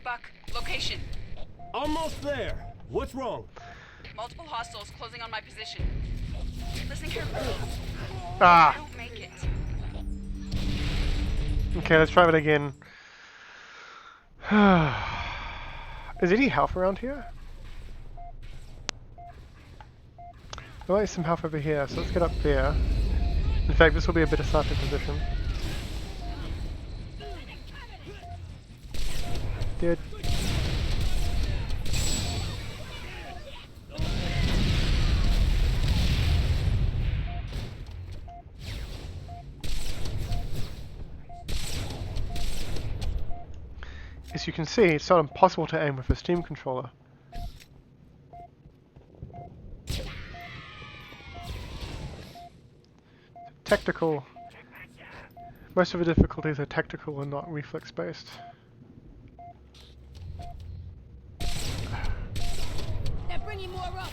Buck, location. Almost there. What's wrong? Multiple hostiles closing on my position. Listen carefully. Ah! I don't make it. Okay, let's try it again. Is any health around here? There might be some health over here, so let's get up there. In fact, this will be a better starting position. Dead. As you can see, it's not impossible to aim with a Steam controller. Tactical. Most of the difficulties are tactical and not reflex based. They're bringing more up.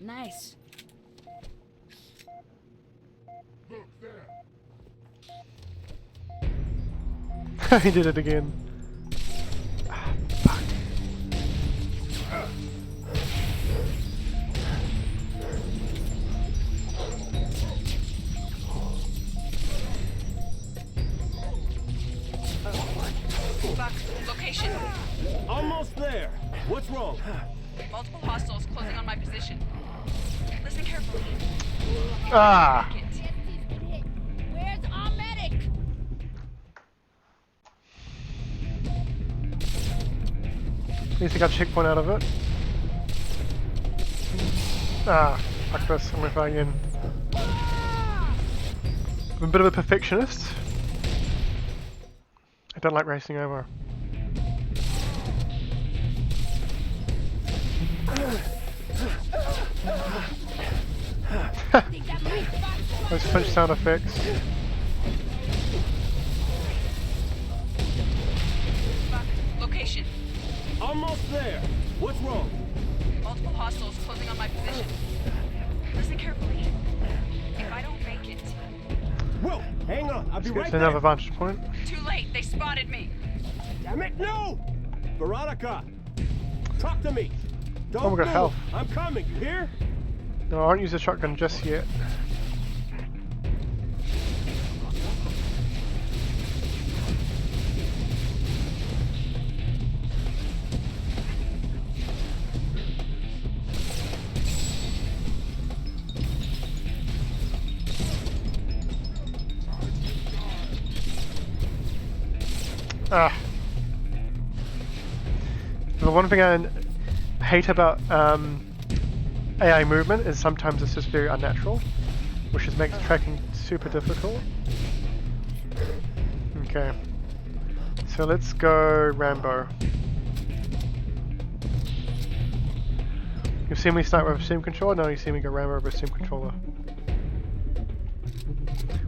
Nice. He did it again. Ah, fuck. Buck, location. Almost there. What's wrong? Multiple hostiles closing on my position. Listen carefully. Ah! Make it. Where's our medic? At least I got a checkpoint out of it. Ah, fuck this, I'm gonna try again. I'm a bit of a perfectionist. I don't like racing over. Those flinch sound effects. Buck, location. Almost there. What's wrong? Multiple hostiles closing on my position. Listen carefully. If I don't make it. Whoa, hang on. I'll be Let's right get there. another vantage point. Too late. They spotted me. Damn it, no! Veronica, talk to me. Don't Oh, we got move. health. I'm coming. You hear? No, I won't use the shotgun just yet. Ah. The one thing I hate about AI movement is sometimes it's just very unnatural, which just makes tracking super difficult. Okay. So let's go Rambo. You've seen me start with a Steam controller, now you see me go Rambo with a Steam controller.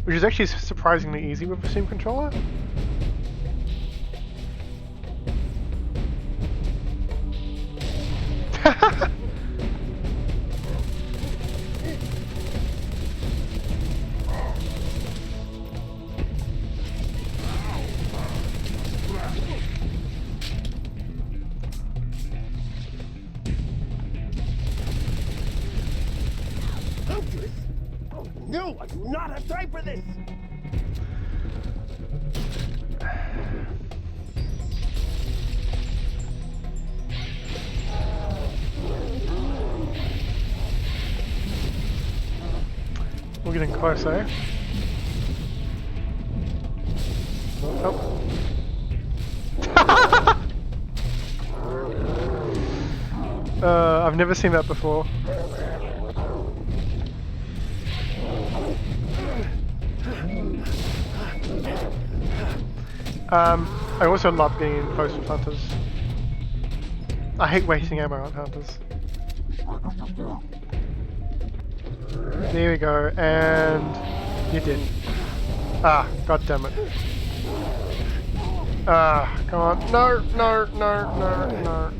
Which is actually surprisingly easy with a Steam controller. Huntress? Oh no, I do not have time for this! We're getting close, eh? Oh. I've never seen that before. I also love getting in close with hunters. I hate wasting ammo on hunters. There we go, and you did. Ah, god damn it. Ah, come on. No, no, no, no, no.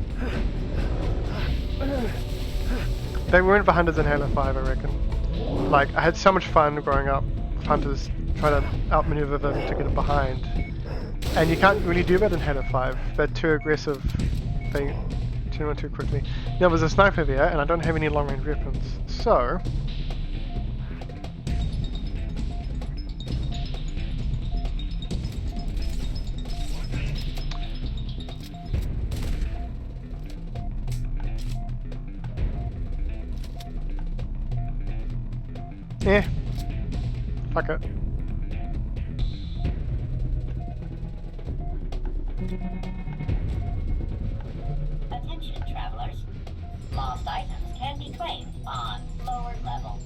They weren't for hunters in Halo 5, I reckon. Like, I had so much fun growing up with hunters trying to outmaneuver them to get behind. And you can't really do that in Halo 5. They're too aggressive. They turn on too quickly. Now there's a sniper there, and I don't have any long-range weapons. So... eh. Fuck it. Attention, travelers. Lost items can be claimed on lower level.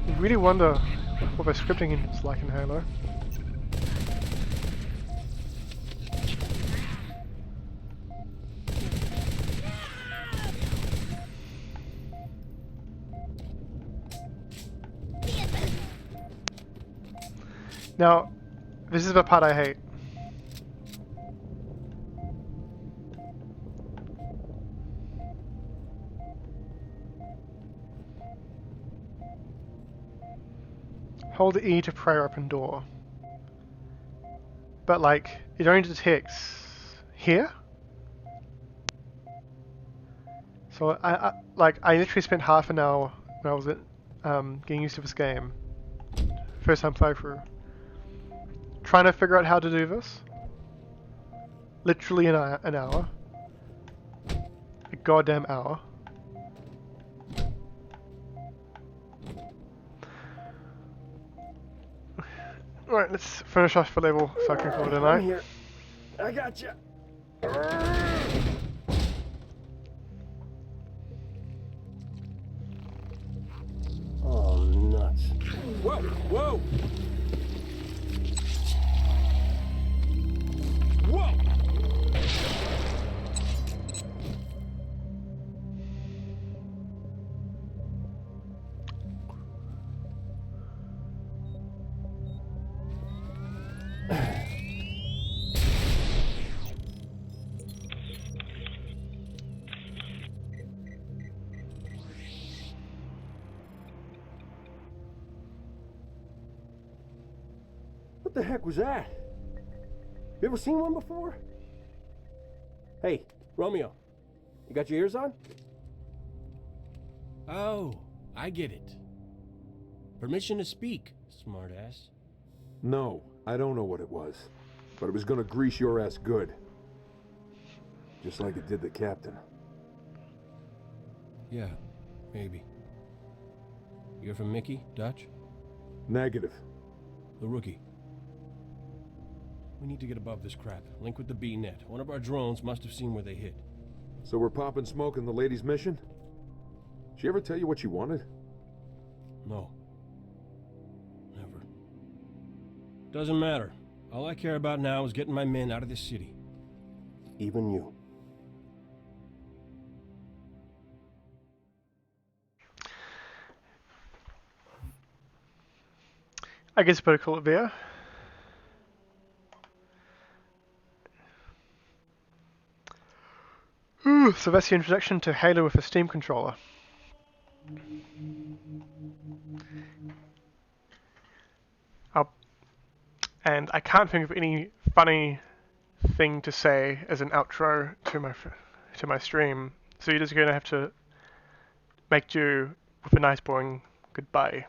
I really wonder what the scripting is like in Halo. Now, this is the part I hate. Hold E to pry open door. But like, it only detects here? So I literally spent half an hour when I was getting used to this game. First time playthrough. Trying to figure out how to do this. Literally an hour. A goddamn hour. Alright, let's finish off the level so I can call it a I'm night. here. I gotcha. Oh, nuts. Whoa, whoa! Whoa! What the heck was that? You ever seen one before? Hey, Romeo, you got your ears on? Oh, I get it. Permission to speak, smartass. No, I don't know what it was. But it was gonna grease your ass good. Just like it did the captain. Yeah, maybe. You're from Mickey, Dutch? Negative. The rookie. We need to get above this crap. Link with the B-net. One of our drones must have seen where they hit. So we're popping smoke in the lady's mission? She ever tell you what she wanted? No. Never. Doesn't matter. All I care about now is getting my men out of this city. Even you. I guess better call it beer. Ooh, so that's the introduction to Halo with a Steam controller. And I can't think of any funny thing to say as an outro to my stream, so you're just going to have to make do with a nice boring goodbye.